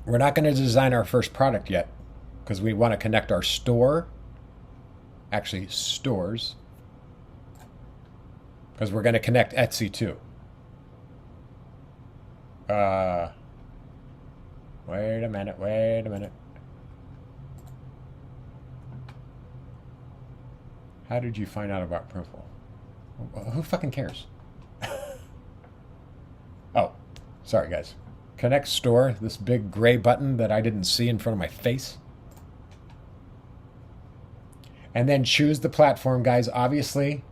we're not going to design our first product yet because we want to connect our store, actually stores, because we're going to connect Etsy too. Wait a minute. How did you find out about Printful? Who fucking cares? Oh, sorry guys. Connect store, this big gray button that I didn't see in front of my face. And then choose the platform, guys. Obviously,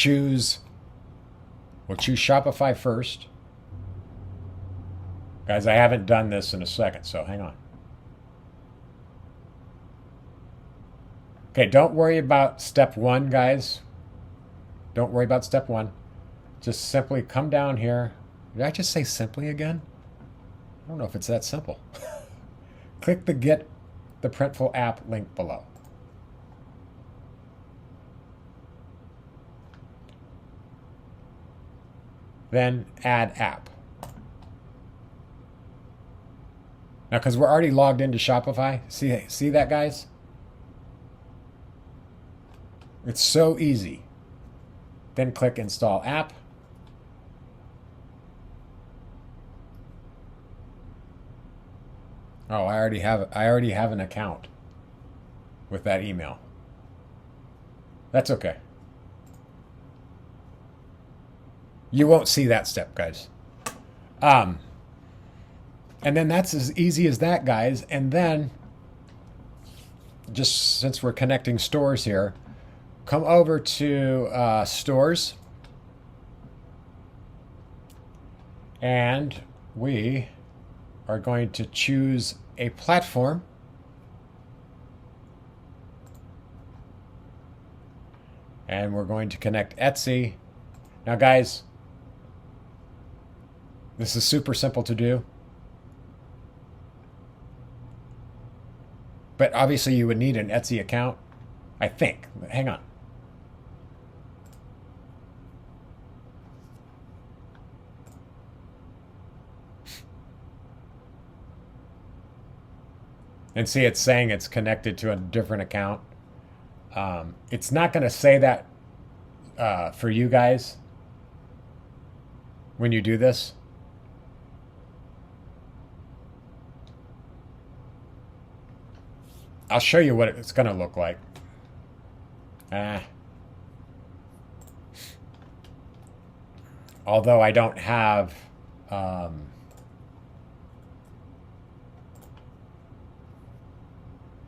we'll choose Shopify first. Guys, I haven't done this in a second, so hang on. Okay, don't worry about step one, guys. Don't worry about step one. Just simply come down here. Did I just say simply again? I don't know if it's that simple. Click the Get the Printful app link below. Then add app. Now, because we're already logged into Shopify, see that, guys? It's so easy. Then click Install App. Oh, I already have an account with that email. That's okay. You won't see that step, guys. And then that's as easy as that, guys. And then, just since we're connecting stores here, come over to stores. And we are going to choose a platform. And we're going to connect Etsy. Now, guys, this is super simple to do. But obviously you would need an Etsy account, I think. Hang on. And see, it's saying it's connected to a different account. It's not going to say that for you guys when you do this. I'll show you what it's going to look like. although I don't have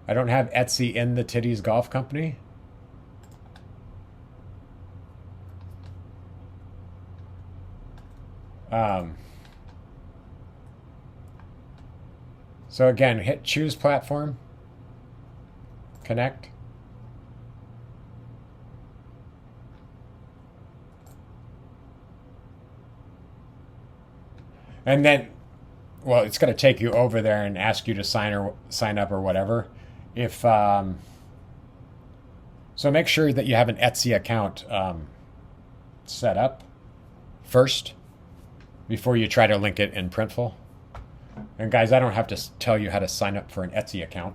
Etsy in the Titties Golf Company. So again, hit choose platform, connect. And then, well, it's going to take you over there and ask you to sign up or whatever. If so, make sure that you have an Etsy account set up first before you try to link it in Printful. And guys, I don't have to tell you how to sign up for an Etsy account.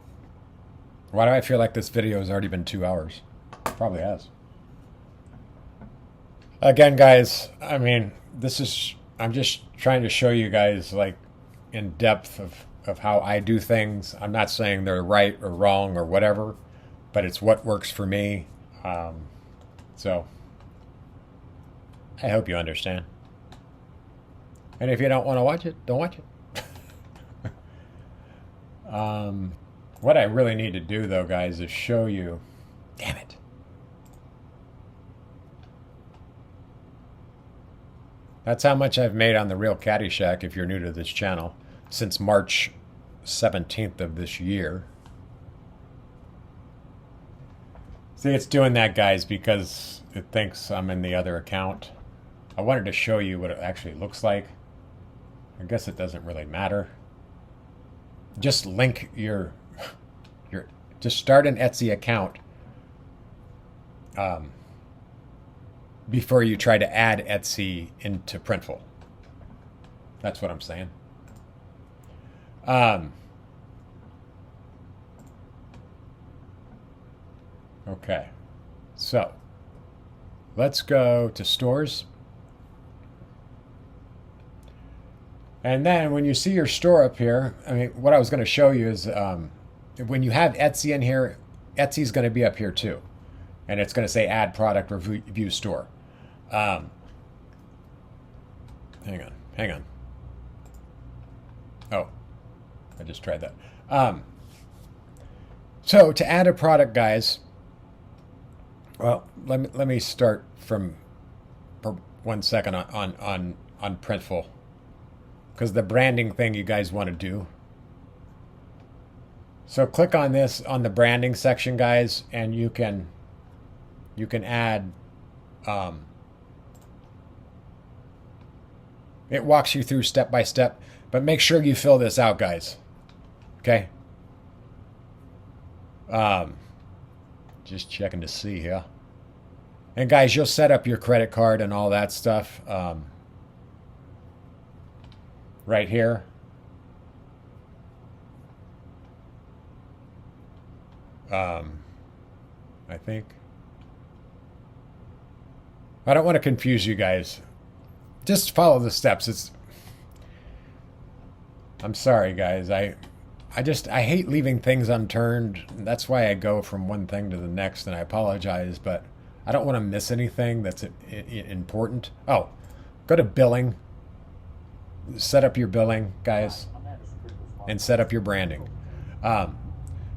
Why do I feel like this video has already been 2 hours? Probably has. Again, guys, I mean, I'm just trying to show you guys like in depth of how I do things. I'm not saying they're right or wrong or whatever, but it's what works for me. So I hope you understand. And if you don't want to watch it, don't watch it. What I really need to do, though, guys, is show you. Damn it. That's how much I've made on The Real Caddyshack, if you're new to this channel, since March 17th of this year. See, it's doing that, guys, because it thinks I'm in the other account. I wanted to show you what it actually looks like. I guess it doesn't really matter. Just link just start an Etsy account before you try to add Etsy into Printful. That's what I'm saying. Okay, so let's go to stores. And then when you see your store up here, I mean, what I was going to show you is when you have Etsy in here, Etsy's going to be up here too. And it's going to say add product or view store. Hang on. Oh, I just tried that. So to add a product, guys, well, let me start from for 1 second on Printful, because the branding thing you guys want to do. So click on this on the branding section, guys, and you can add. It walks you through step by step, but make sure you fill this out, guys. Okay. Just checking to see here. And guys, you'll set up your credit card and all that stuff right here. I think. I don't want to confuse you guys. Just follow the steps. I'm sorry, guys. I hate leaving things unturned. That's why I go from one thing to the next, and I apologize, but I don't want to miss anything that's important. Oh, go to billing. Set up your billing, guys, and set up your branding.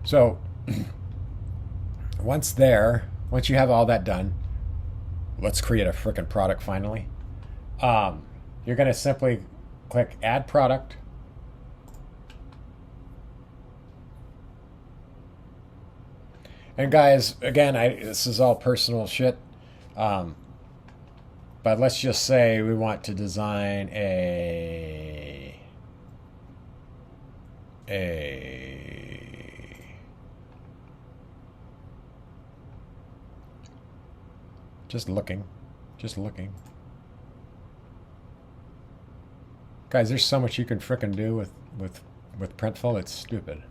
So once you have all that done, let's create a frickin' product finally. You're going to simply click add product. And guys, again, this is all personal shit. But let's just say we want to design just looking. Guys, there's so much you can frickin' do with Printful. It's stupid.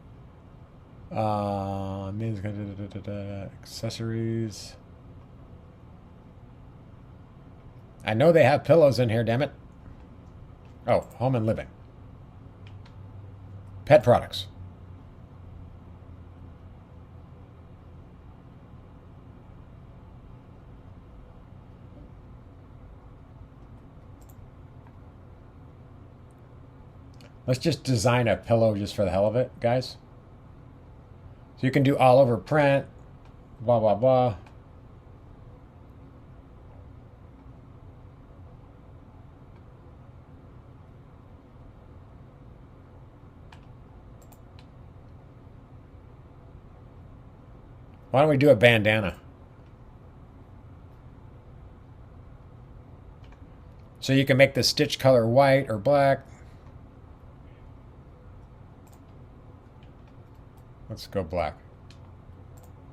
Accessories. I know they have pillows in here, damn it. Oh, home and living. Pet products. Let's just design a pillow just for the hell of it, guys. So you can do all over print, blah, blah, blah. Why don't we do a bandana? So you can make the stitch color white or black. Let's go black.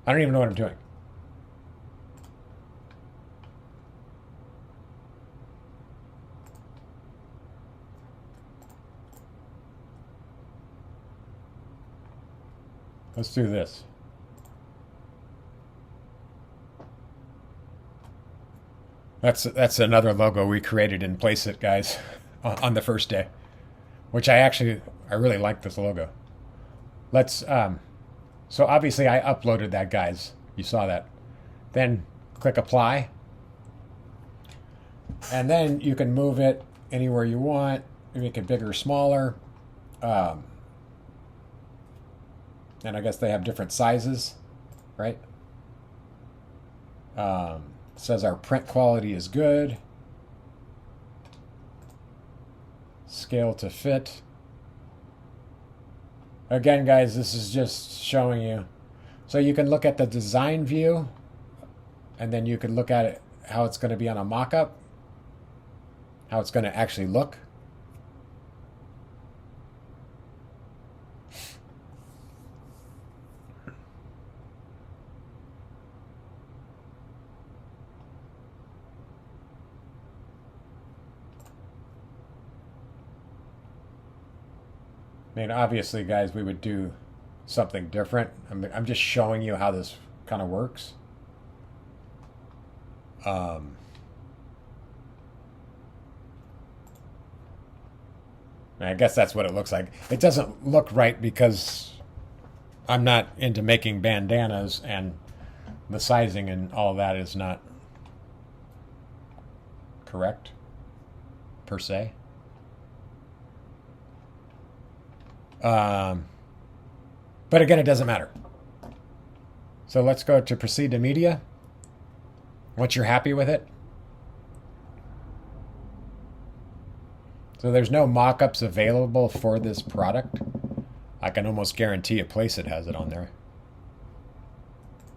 I don't even know what I'm doing. Let's do this. That's another logo we created in Placeit, guys, on the first day, which I really like this logo. Let's so obviously I uploaded that, guys. You saw that. Then click apply, and then you can move it anywhere you want. Make it bigger or smaller. And I guess they have different sizes, right? Says our print quality is good. Scale to fit. Again, guys, this is just showing you. So you can look at the design view, and then you can look at it, how it's going to be on a mock-up, how it's going to actually look. I mean, obviously, guys, we would do something different. I'm just showing you how this kind of works. I guess that's what it looks like. It doesn't look right because I'm not into making bandanas, and the sizing and all that is not correct, per se. But again, it doesn't matter. So let's go to proceed to media. Once you're happy with it. So there's no mock-ups available for this product. I can almost guarantee a Placeit has it on there.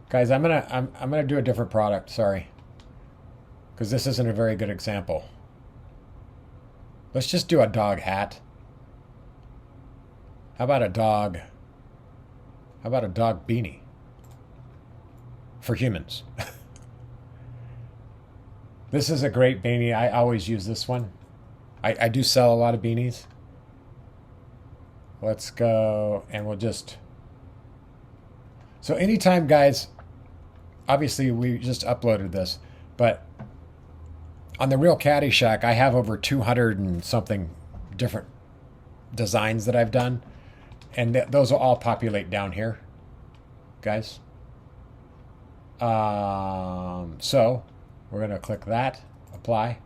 Guys, I'm gonna do a different product, sorry. Because this isn't a very good example. Let's just do a dog hat. How about a dog? How about a dog beanie? For humans. This is a great beanie. I always use this one. I do sell a lot of beanies. Let's go, and we'll just... So anytime, guys, obviously we just uploaded this, but on the Real Caddyshack, I have over 200 and something different designs that I've done. And those will all populate down here, guys. So we're going to click that, apply.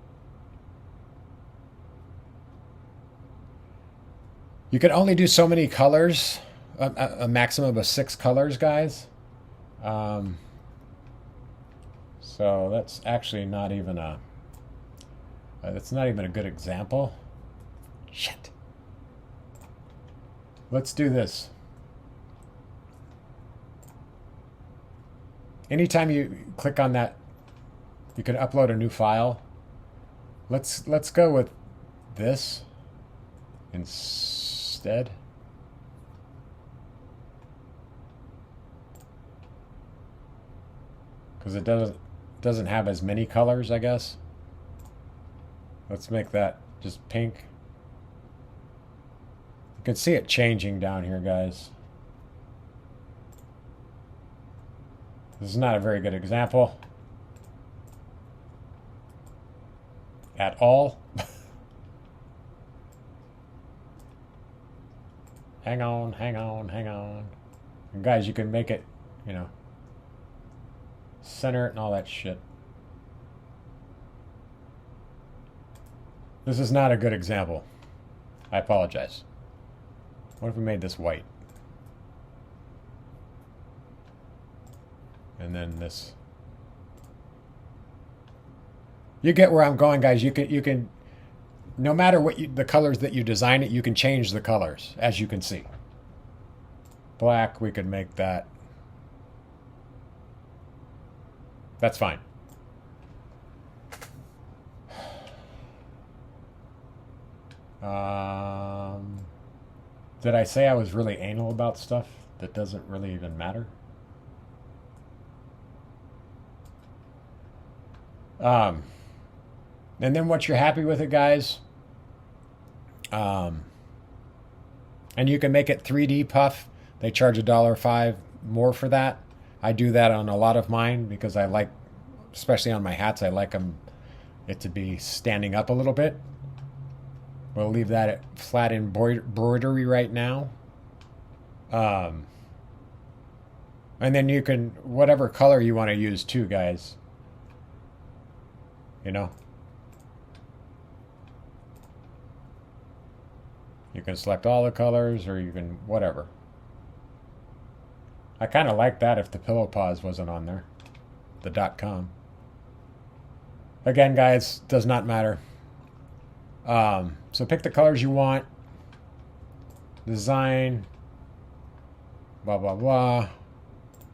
You can only do so many colors, a maximum of 6 colors, guys. So that's actually not even that's not even a good example. Shit. Let's do this. Anytime you click on that, you can upload a new file. Let's go with this instead. Because it doesn't have as many colors, I guess. Let's make that just pink. You can see it changing down here, guys. This is not a very good example at all. Hang on. And guys, you can make it, center it and all that shit. This is not a good example. I apologize. What if we made this white? And then this. You get where I'm going, guys. You can no matter what the colors that you design it, you can change the colors, as you can see. Black, we could make that. That's fine. Did I say I was really anal about stuff that doesn't really even matter? And then once you're happy with it, guys, and you can make it 3D puff. They charge $1.05 more for that. I do that on a lot of mine because I like, especially on my hats, I like it to be standing up a little bit. We'll leave that at flat embroidery right now. And then you can, whatever color you want to use too, guys. You know? You can select all the colors or you can, whatever. I kind of like that if the pillow paws wasn't on there. The .com. Again, guys, does not matter. So pick the colors you want. Design. Blah, blah, blah.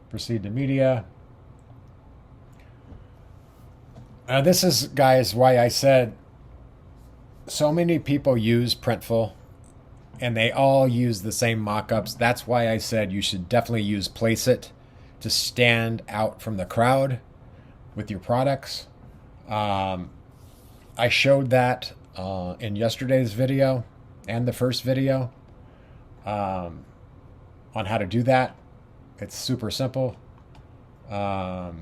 Proceed to media. This is, guys, why I said so many people use Printful and they all use the same mockups. That's why I said you should definitely use Placeit to stand out from the crowd with your products. I showed that in yesterday's video and the first video on how to do that. It's super simple. But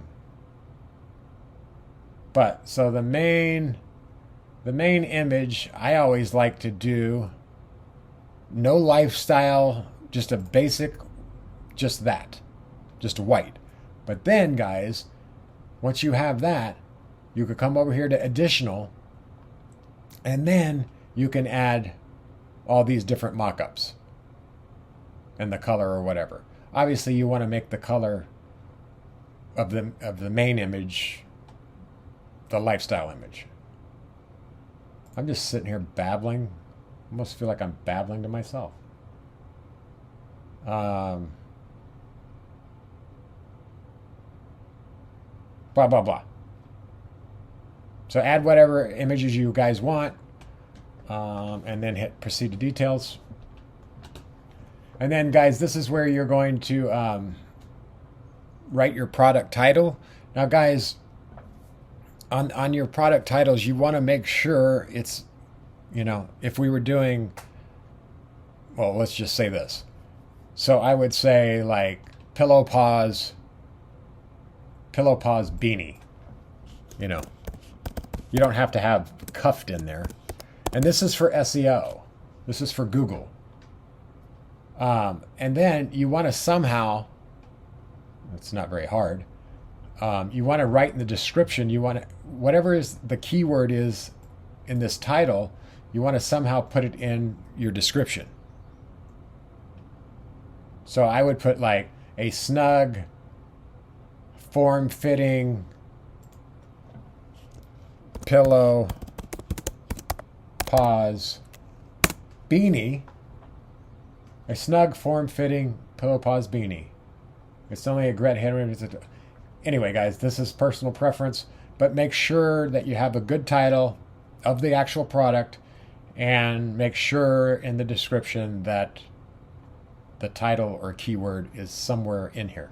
so the main image I always like to do, no lifestyle, just a basic, just that, just white. But then, guys, once you have that, you could come over here to additional, and then you can add all these different mockups and the color or whatever. Obviously, you want to make the color of the main image the lifestyle image. I'm just sitting here babbling. I almost feel like I'm babbling to myself. Blah, blah, blah. So add whatever images you guys want, and then hit proceed to details. And then, guys, this is where you're going to write your product title. Now, guys, on your product titles, you want to make sure it's, you know, if we were doing, well, let's just say this. So I would say like pillow paws beanie. You know, you don't have to have cuffed in there. And this is for SEO. This is for Google. And then you want to somehow, it's not very hard. You want to write in the description, you want to, whatever is the keyword is in this title, you want to somehow put it in your description. So I would put like a snug, form-fitting pillow paws beanie. A snug, form-fitting pillow paws beanie. It's only a great head. Anyway, guys, this is personal preference, but make sure that you have a good title of the actual product and make sure in the description that the title or keyword is somewhere in here.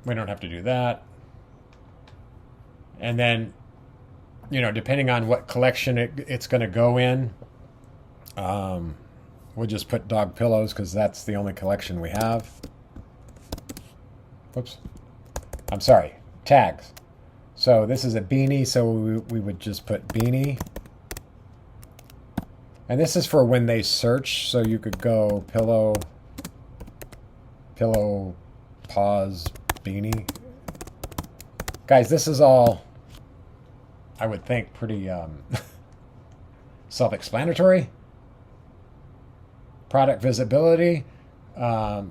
We don't have to do that. And then, you know, depending on what collection it's going to go in, we'll just put dog pillows because that's the only collection we have. Whoops. I'm sorry. Tags. So this is a beanie, so we would just put beanie. And this is for when they search, so you could go pillow paws beanie. Guys, this is all, I would think, pretty self-explanatory. Product visibility. I'm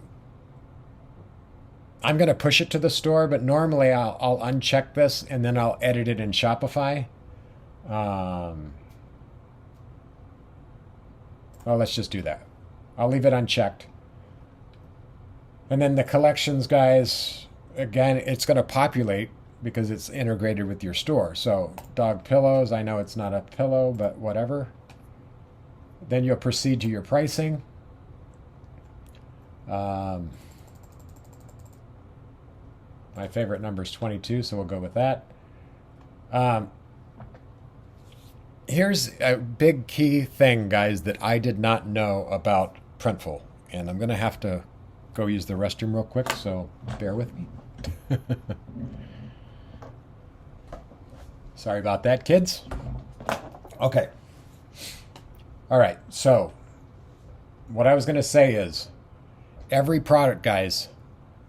going to push it to the store, but normally I'll uncheck this and then I'll edit it in Shopify. Well, let's just do that. I'll leave it unchecked. And then the collections, guys, again, it's going to populate because it's integrated with your store. So dog pillows, I know it's not a pillow, but whatever. Then you'll proceed to your pricing. My favorite number is 22, so we'll go with that. Here's a big key thing, guys, that I did not know about Printful. And I'm going to have to go use the restroom real quick, so bear with me. Sorry about that, kids. Okay. All right, so what I was going to say is every product, guys,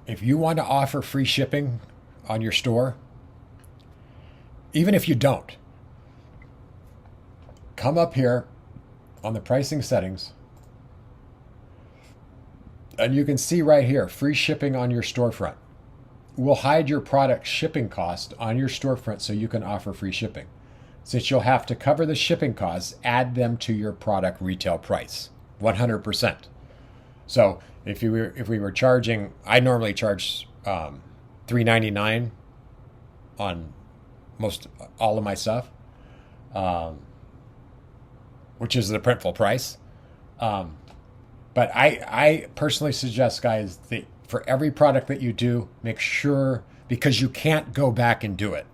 if you want to offer free shipping on your store, even if you don't, come up here on the pricing settings and you can see right here, free shipping on your storefront. We'll hide your product shipping cost on your storefront so you can offer free shipping. Since you'll have to cover the shipping costs, add them to your product retail price, 100%. So if we were charging, I normally charge $3.99 on most all of my stuff, which is the Printful price. But I personally suggest, guys, that for every product that you do, make sure, because you can't go back and do it,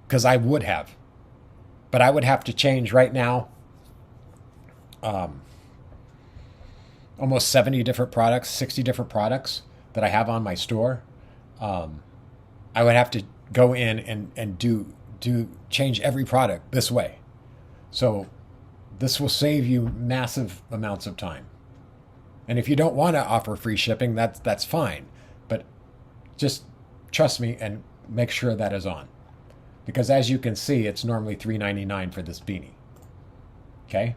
because I would have. But I would have to change right now almost 70 different products, 60 different products that I have on my store. I would have to go in and change every product this way. So this will save you massive amounts of time. And if you don't want to offer free shipping, that's fine. But just trust me and make sure that is on. Because as you can see, it's normally $3.99 for this beanie. Okay?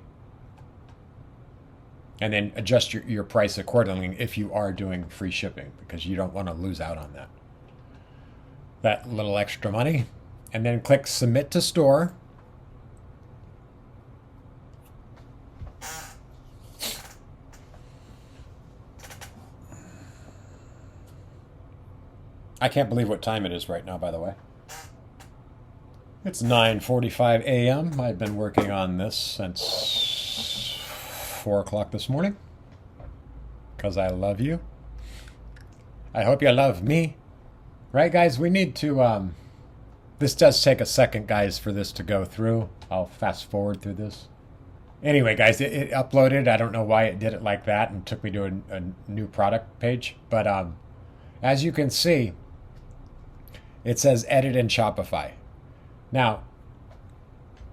And then adjust your price accordingly if you are doing free shipping, because you don't want to lose out on that little extra money. And then click Submit to Store. I can't believe what time it is right now, by the way. It's 9:45 a.m. I've been working on this since 4 o'clock this morning because I love you. I hope you love me. Right, guys? We need to... this does take a second, guys, for this to go through. I'll fast forward through this. Anyway, guys, it uploaded. I don't know why it did it like that and took me to a new product page. But as you can see, it says Edit in Shopify. Now,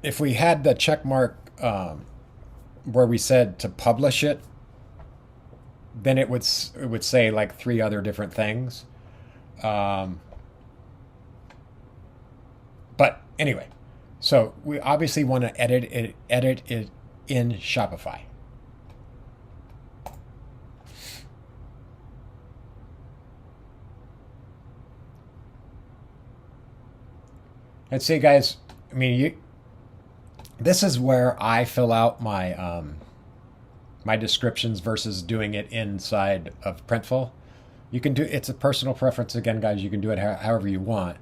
if we had the check mark where we said to publish it, then it would say like 3 other different things. But anyway, so we obviously want to edit it in Shopify. And see, guys, I mean, this is where I fill out my my descriptions versus doing it inside of Printful. You can do, it's a personal preference again, guys. You can do it however you want,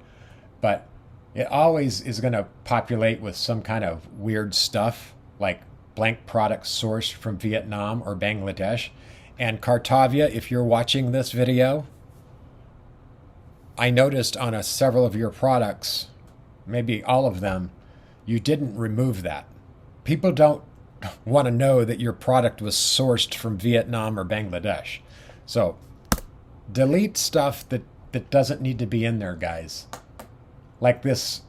but it always is going to populate with some kind of weird stuff like blank product sourced from Vietnam or Bangladesh. And Cartavia, if you're watching this video, I noticed on several of your products, maybe all of them, you didn't remove that. People don't want to know that your product was sourced from Vietnam or Bangladesh. So delete stuff that doesn't need to be in there, guys. Like this,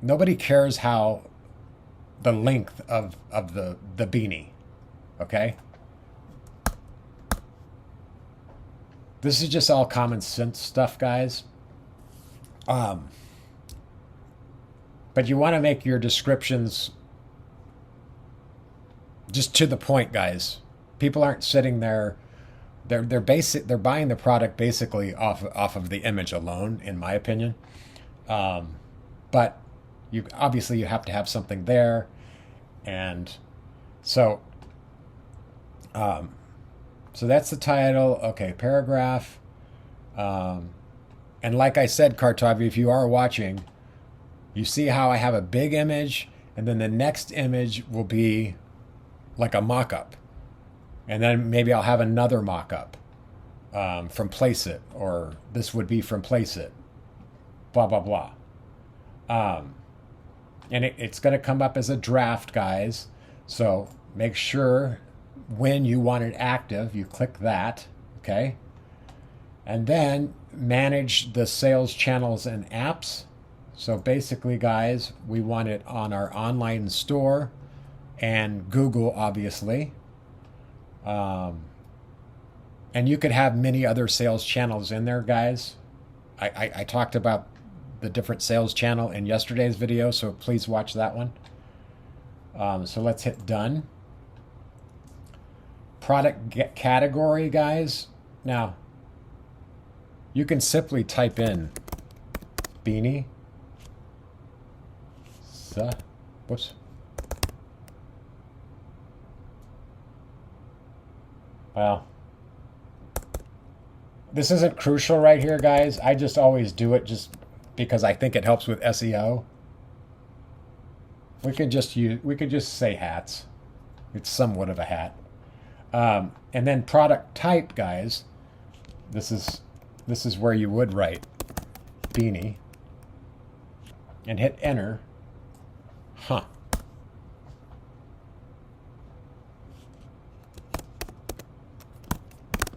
nobody cares how the length of the beanie, okay? This is just all common sense stuff, guys. But you want to make your descriptions Just to the point, guys. People aren't sitting there. They're buying the product basically off of the image alone, in my opinion. But you have to have something there, and so so that's the title. Okay, paragraph. And like I said, Kartavi, if you are watching, you see how I have a big image, and then the next image will be like a mock-up. And then maybe I'll have another mock-up from Placeit, or this would be from Placeit, blah, blah, blah. And it's going to come up as a draft, guys. So make sure when you want it active, you click that, okay? And then manage the sales channels and apps. So basically, guys, we want it on our online store and Google, obviously. And you could have many other sales channels in there, guys. I talked about the different sales channel in yesterday's video, so please watch that one. So let's hit done. Product category, guys. Now, you can simply type in beanie. Whoops. Well, this isn't crucial right here, guys. I just always do it just because I think it helps with SEO. We could just say hats. It's somewhat of a hat. And then product type, guys. This is where you would write beanie and hit enter. Huh.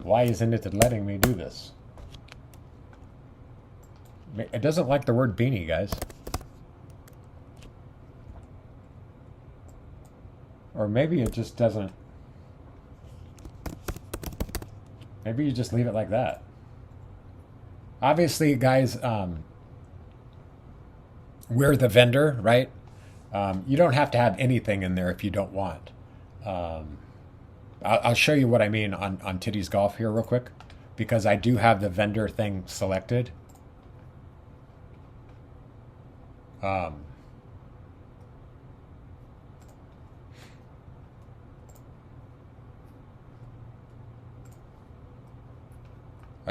Why isn't it letting me do this? It doesn't like the word beanie, guys. Or maybe it just doesn't. Maybe you just leave it like that. Obviously, guys, we're the vendor, right? You don't have to have anything in there if you don't want. I'll show you what I mean on Titties Golf here real quick, because I do have the vendor thing selected. I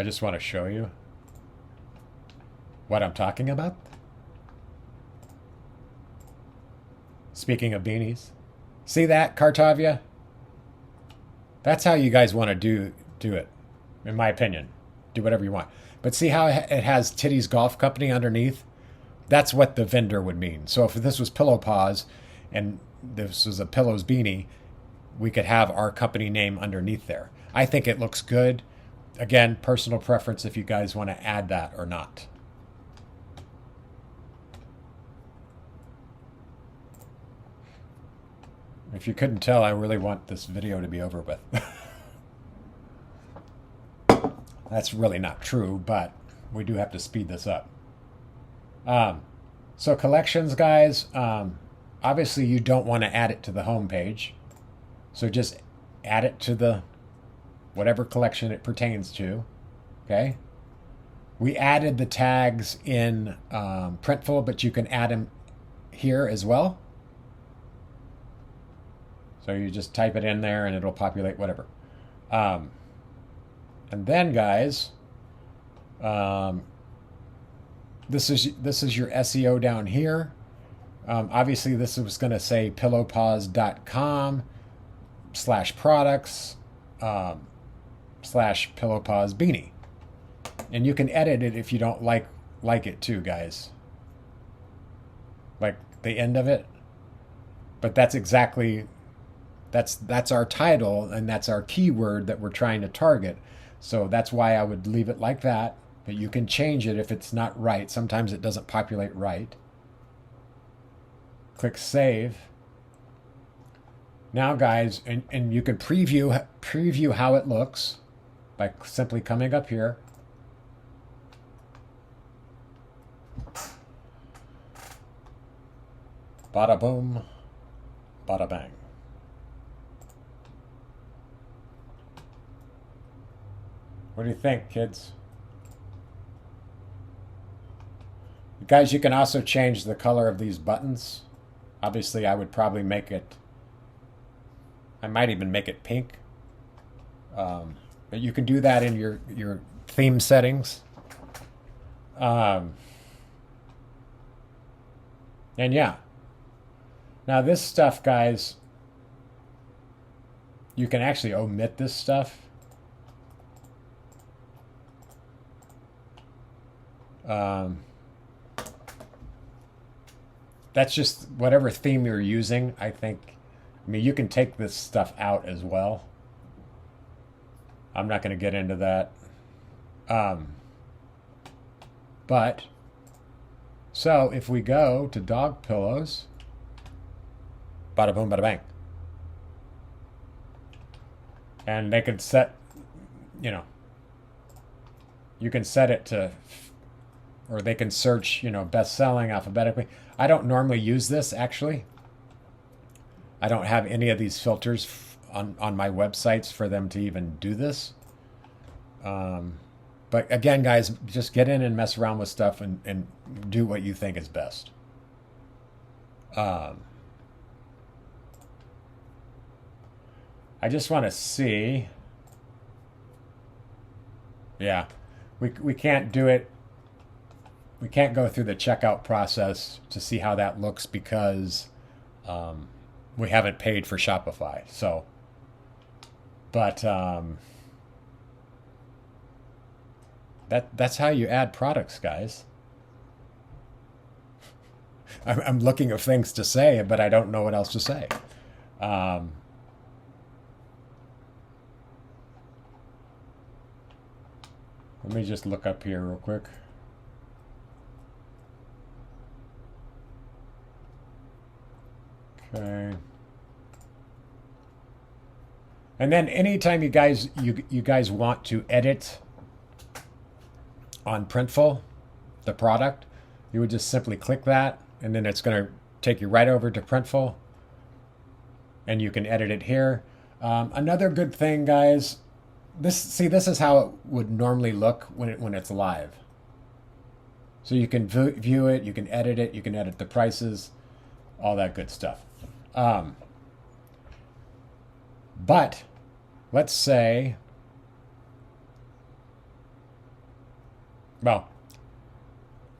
just want to show you what I'm talking about. Speaking of beanies, see that, Kartavia? That's how you guys want to do it, in my opinion. Do whatever you want. But see how it has Titties Golf Company underneath? That's what the vendor would mean. So if this was Pillow Paws and this was a Pillows beanie, we could have our company name underneath there. I think it looks good. Again, personal preference if you guys want to add that or not. If you couldn't tell, I really want this video to be over with. That's really not true, but we do have to speed this up. So collections, guys, obviously you don't want to add it to the home page. So just add it to the whatever collection it pertains to. Okay. We added the tags in Printful, but you can add them here as well. So you just type it in there and it'll populate whatever. And then, guys, this is your SEO down here. Obviously, this was going to say pillowpaws.com/products /pillowpaws beanie. And you can edit it if you don't like it too, guys. Like the end of it. But that's exactly... That's our title, and that's our keyword that we're trying to target. So that's why I would leave it like that. But you can change it if it's not right. Sometimes it doesn't populate right. Click Save. Now, guys, and you can preview how it looks by simply coming up here. Bada boom, bada bang. What do you think, kids? Guys, you can also change the color of these buttons. Obviously, I would probably make it, I might even make it pink. But you can do that in your theme settings. And yeah. Now this stuff, guys, you can actually omit this stuff. That's just whatever theme you're using, I think. I mean, you can take this stuff out as well. I'm not going to get into that. But, so if we go to dog pillows, bada boom, bada bang. And they could set, you know, you can set it to, or they can search, best selling alphabetically. I don't normally use this, actually. I don't have any of these filters on my websites for them to even do this. But again, guys, just get in and mess around with stuff and do what you think is best. I just want to see. Yeah, we can't do it. We can't go through the checkout process to see how that looks because we haven't paid for Shopify. So, but that's how you add products, guys. I'm looking at things to say, but I don't know what else to say. Let me just look up here real quick. Okay. And then anytime you guys want to edit on Printful, the product, you would just simply click that, and then it's going to take you right over to Printful, and you can edit it here. Another good thing, guys, this is how it would normally look when it's live. So you can view it, you can edit it, you can edit the prices, all that good stuff. But let's say, well,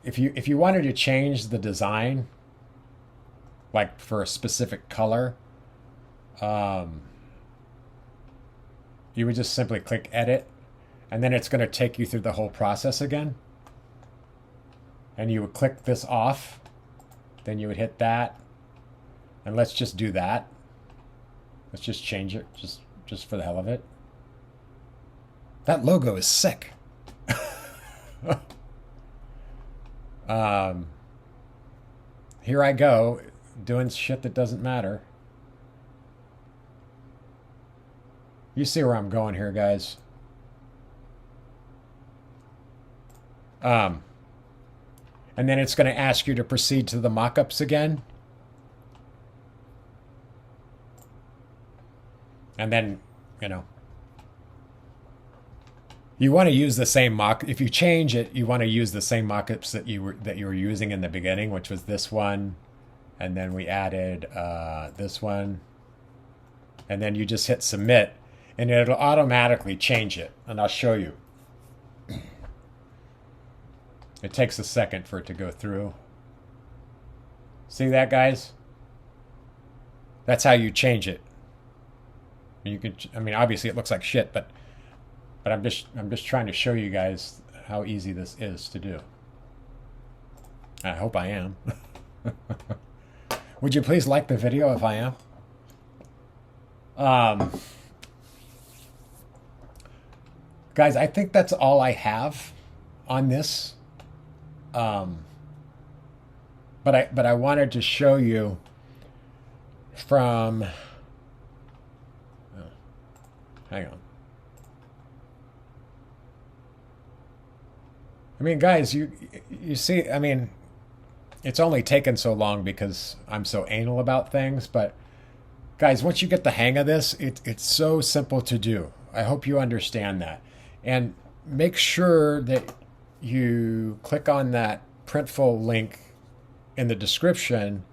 if you wanted to change the design, like for a specific color, you would just simply click edit, and then it's going to take you through the whole process again. And you would click this off, then you would hit that, and let's just do that. Let's just change it, just for the hell of it. That logo is sick. Here I go, doing shit that doesn't matter. You see where I'm going here, guys. And then it's going to ask you to proceed to the mockups again. And then, you want to use the same mock. If you change it, you want to use the same mockups that you were using in the beginning, which was this one, and then we added this one, and then you just hit submit, and it'll automatically change it. And I'll show you. It takes a second for it to go through. See that, guys? That's how you change it. You could, obviously it looks like shit, but I'm just trying to show you guys how easy this is to do. I hope I am. Would you please like the video if I am? Guys, I think that's all I have on this. But I wanted to show you from. Hang on. Guys, you see, it's only taken so long because I'm so anal about things, but guys, once you get the hang of this, it's so simple to do. I hope you understand that. And make sure that you click on that Printful link in the description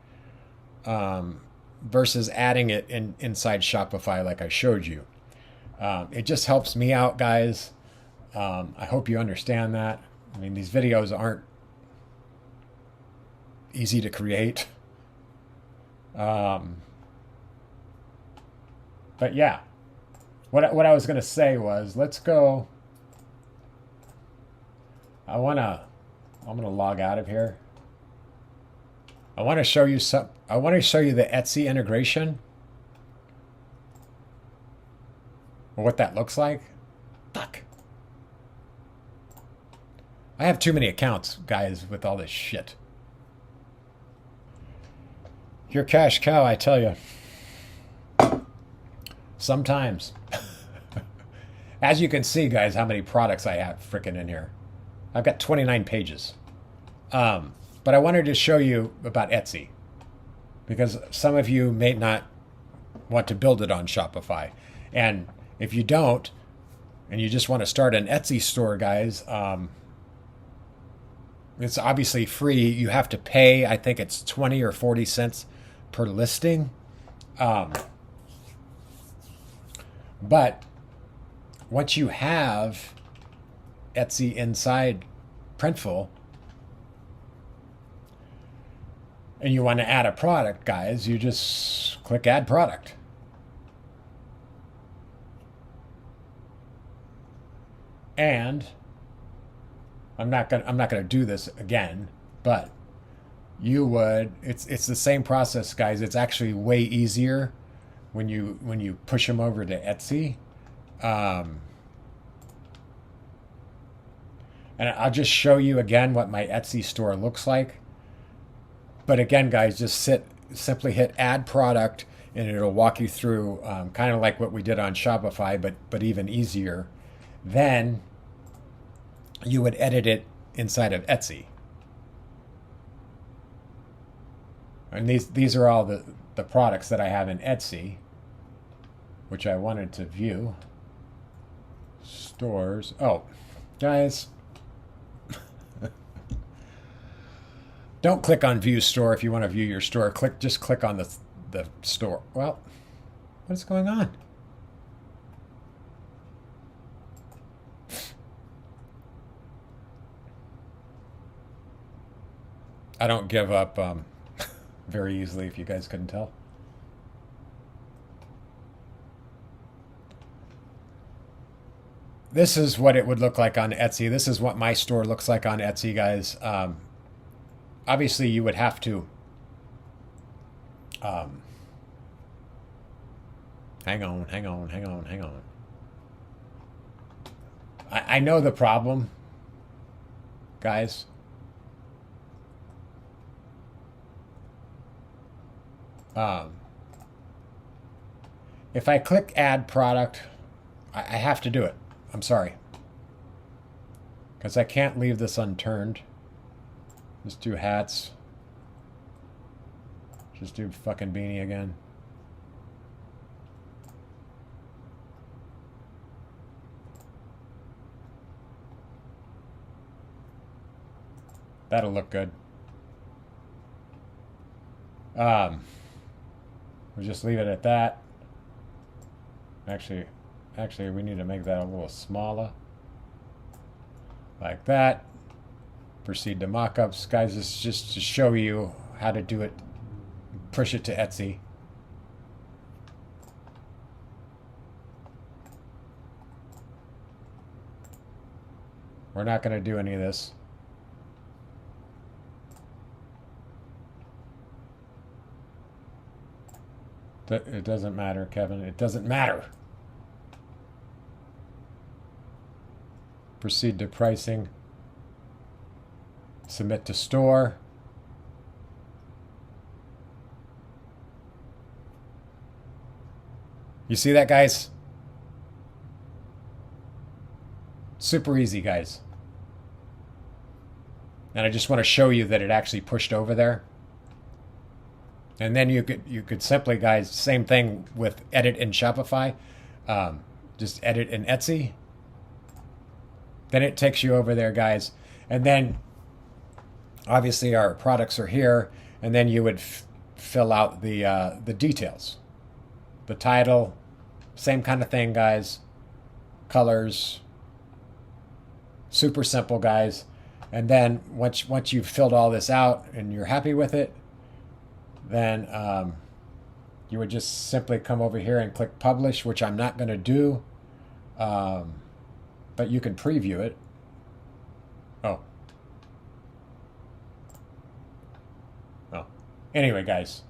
versus adding it inside Shopify like I showed you. It just helps me out, guys. I hope you understand that. I mean, these videos aren't easy to create. But yeah, what I was going to say was, let's go. I'm going to log out of here. I want to show you the Etsy integration. Or what that looks like. Fuck. I have too many accounts, guys, with all this shit. Your cash cow, I tell you. Sometimes. As you can see, guys, how many products I have freaking in here. I've got 29 pages. But I wanted to show you about Etsy, because some of you may not want to build it on Shopify. And if you don't, and you just want to start an Etsy store, guys, it's obviously free. You have to pay, I think it's 20 or 40 cents per listing. But once you have Etsy inside Printful, and you want to add a product, guys, you just click add product. And I'm not gonna do this again, but you would. It's the same process, guys. It's actually way easier when you push them over to Etsy. And I'll just show you again what my Etsy store looks like. But again, guys, just simply hit add product, and it'll walk you through kind of like what we did on Shopify, but even easier. Then you would edit it inside of Etsy. And these are all the products that I have in Etsy, which I wanted to view. Stores. Oh, guys. Don't click on view store if you want to view your store. Just click on the store. Well, what's going on? I don't give up very easily, if you guys couldn't tell. This is what it would look like on Etsy. This is what my store looks like on Etsy, guys. Obviously, you would have to hang on. I know the problem, guys. If I click add product, I have to do it. I'm sorry. Because I can't leave this unturned. Just do hats. Just do fucking beanie again. That'll look good. We'll just leave it at that. Actually, we need to make that a little smaller. Like that. Proceed to mockups. Guys, this is just to show you how to do it. Push it to Etsy. We're not going to do any of this. It doesn't matter, Kevin. It doesn't matter. Proceed to pricing. Submit to store. You see that, guys? Super easy, guys. And I just want to show you that it actually pushed over there. And then you could simply, guys, same thing with edit in Shopify. Just edit in Etsy. Then it takes you over there, guys. And then obviously our products are here. And then you would fill out the details. The title, same kind of thing, guys. Colors, super simple, guys. And then once you've filled all this out and you're happy with it, then you would just simply come over here and click publish, which I'm not going to do, but you can preview it. Oh. Anyway, guys,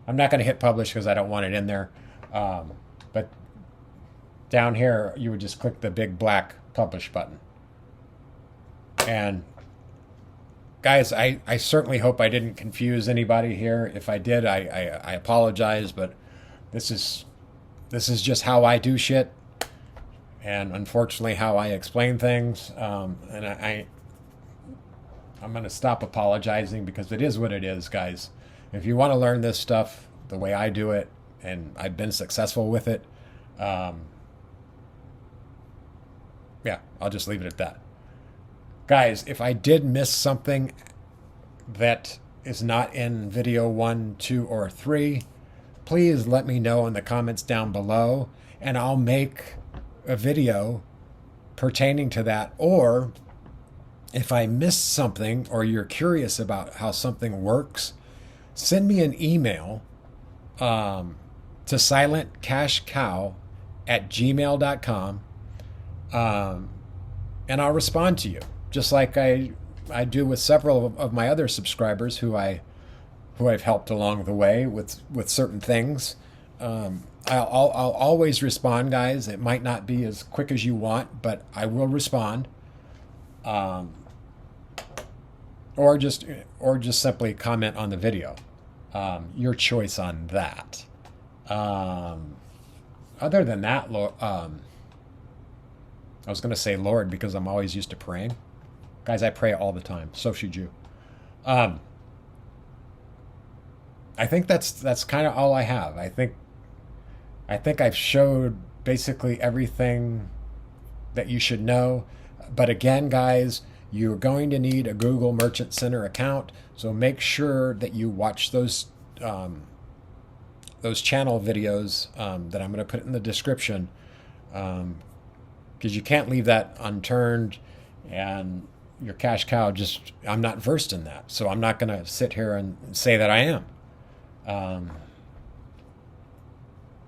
I'm not going to hit publish because I don't want it in there. But down here, you would just click the big black publish button. And guys, I certainly hope I didn't confuse anybody here. If I did, I apologize, but this is just how I do shit, and unfortunately how I explain things. And I'm going to stop apologizing because it is what it is, guys. If you want to learn this stuff the way I do it, and I've been successful with it, yeah, I'll just leave it at that. Guys, if I did miss something that is not in video 1, 2, or 3, please let me know in the comments down below, and I'll make a video pertaining to that. Or if I missed something or you're curious about how something works, send me an email to silentcashcow@gmail.com, and I'll respond to you, just like I do with several of my other subscribers who I've helped along the way with certain things. I'll always respond, guys. It might not be as quick as you want, but I will respond. Or just simply comment on the video. Your choice on that. Other than that, I was going to say Lord because I'm always used to praying. Guys, I pray all the time. So should you. I think that's kind of all I have. I think I've showed basically everything that you should know. But again, guys, you're going to need a Google Merchant Center account, so make sure that you watch those channel videos that I'm going to put in the description, because you can't leave that unturned. And your cash cow, I'm not versed in that, so I'm not going to sit here and say that I am.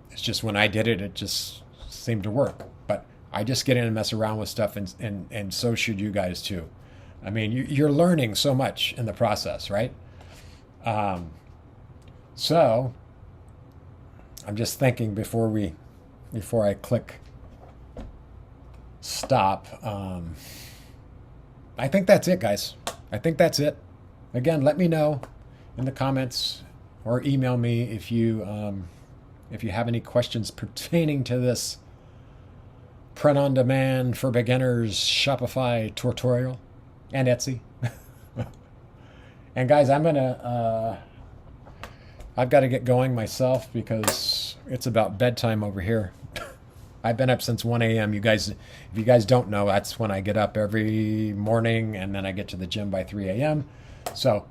It's just when I did it, it just seemed to work. But I just get in and mess around with stuff, and so should you guys too. I mean, you're learning so much in the process, right? So I'm just thinking before I click stop. I think that's it, guys. I think that's it. Again, let me know in the comments or email me if you have any questions pertaining to this print on demand for beginners Shopify tutorial and Etsy. And guys, I've got to get going myself because it's about bedtime over here. I've been up since 1 a.m. If you guys don't know, that's when I get up every morning, and then I get to the gym by 3 a.m. So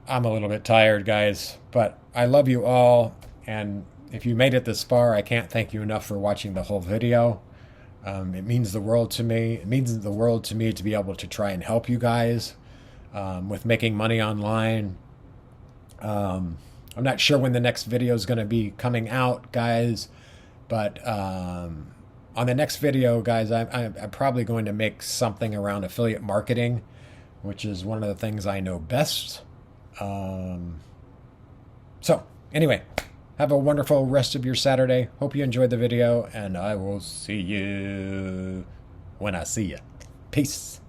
I'm a little bit tired, guys, but I love you all. And if you made it this far, I can't thank you enough for watching the whole video. It means the world to me. It means the world to me to be able to try and help you guys with making money online. I'm not sure when the next video is going to be coming out, guys. But on the next video, guys, I'm probably going to make something around affiliate marketing, which is one of the things I know best. So anyway, have a wonderful rest of your Saturday. Hope you enjoyed the video, and I will see you when I see you. Peace.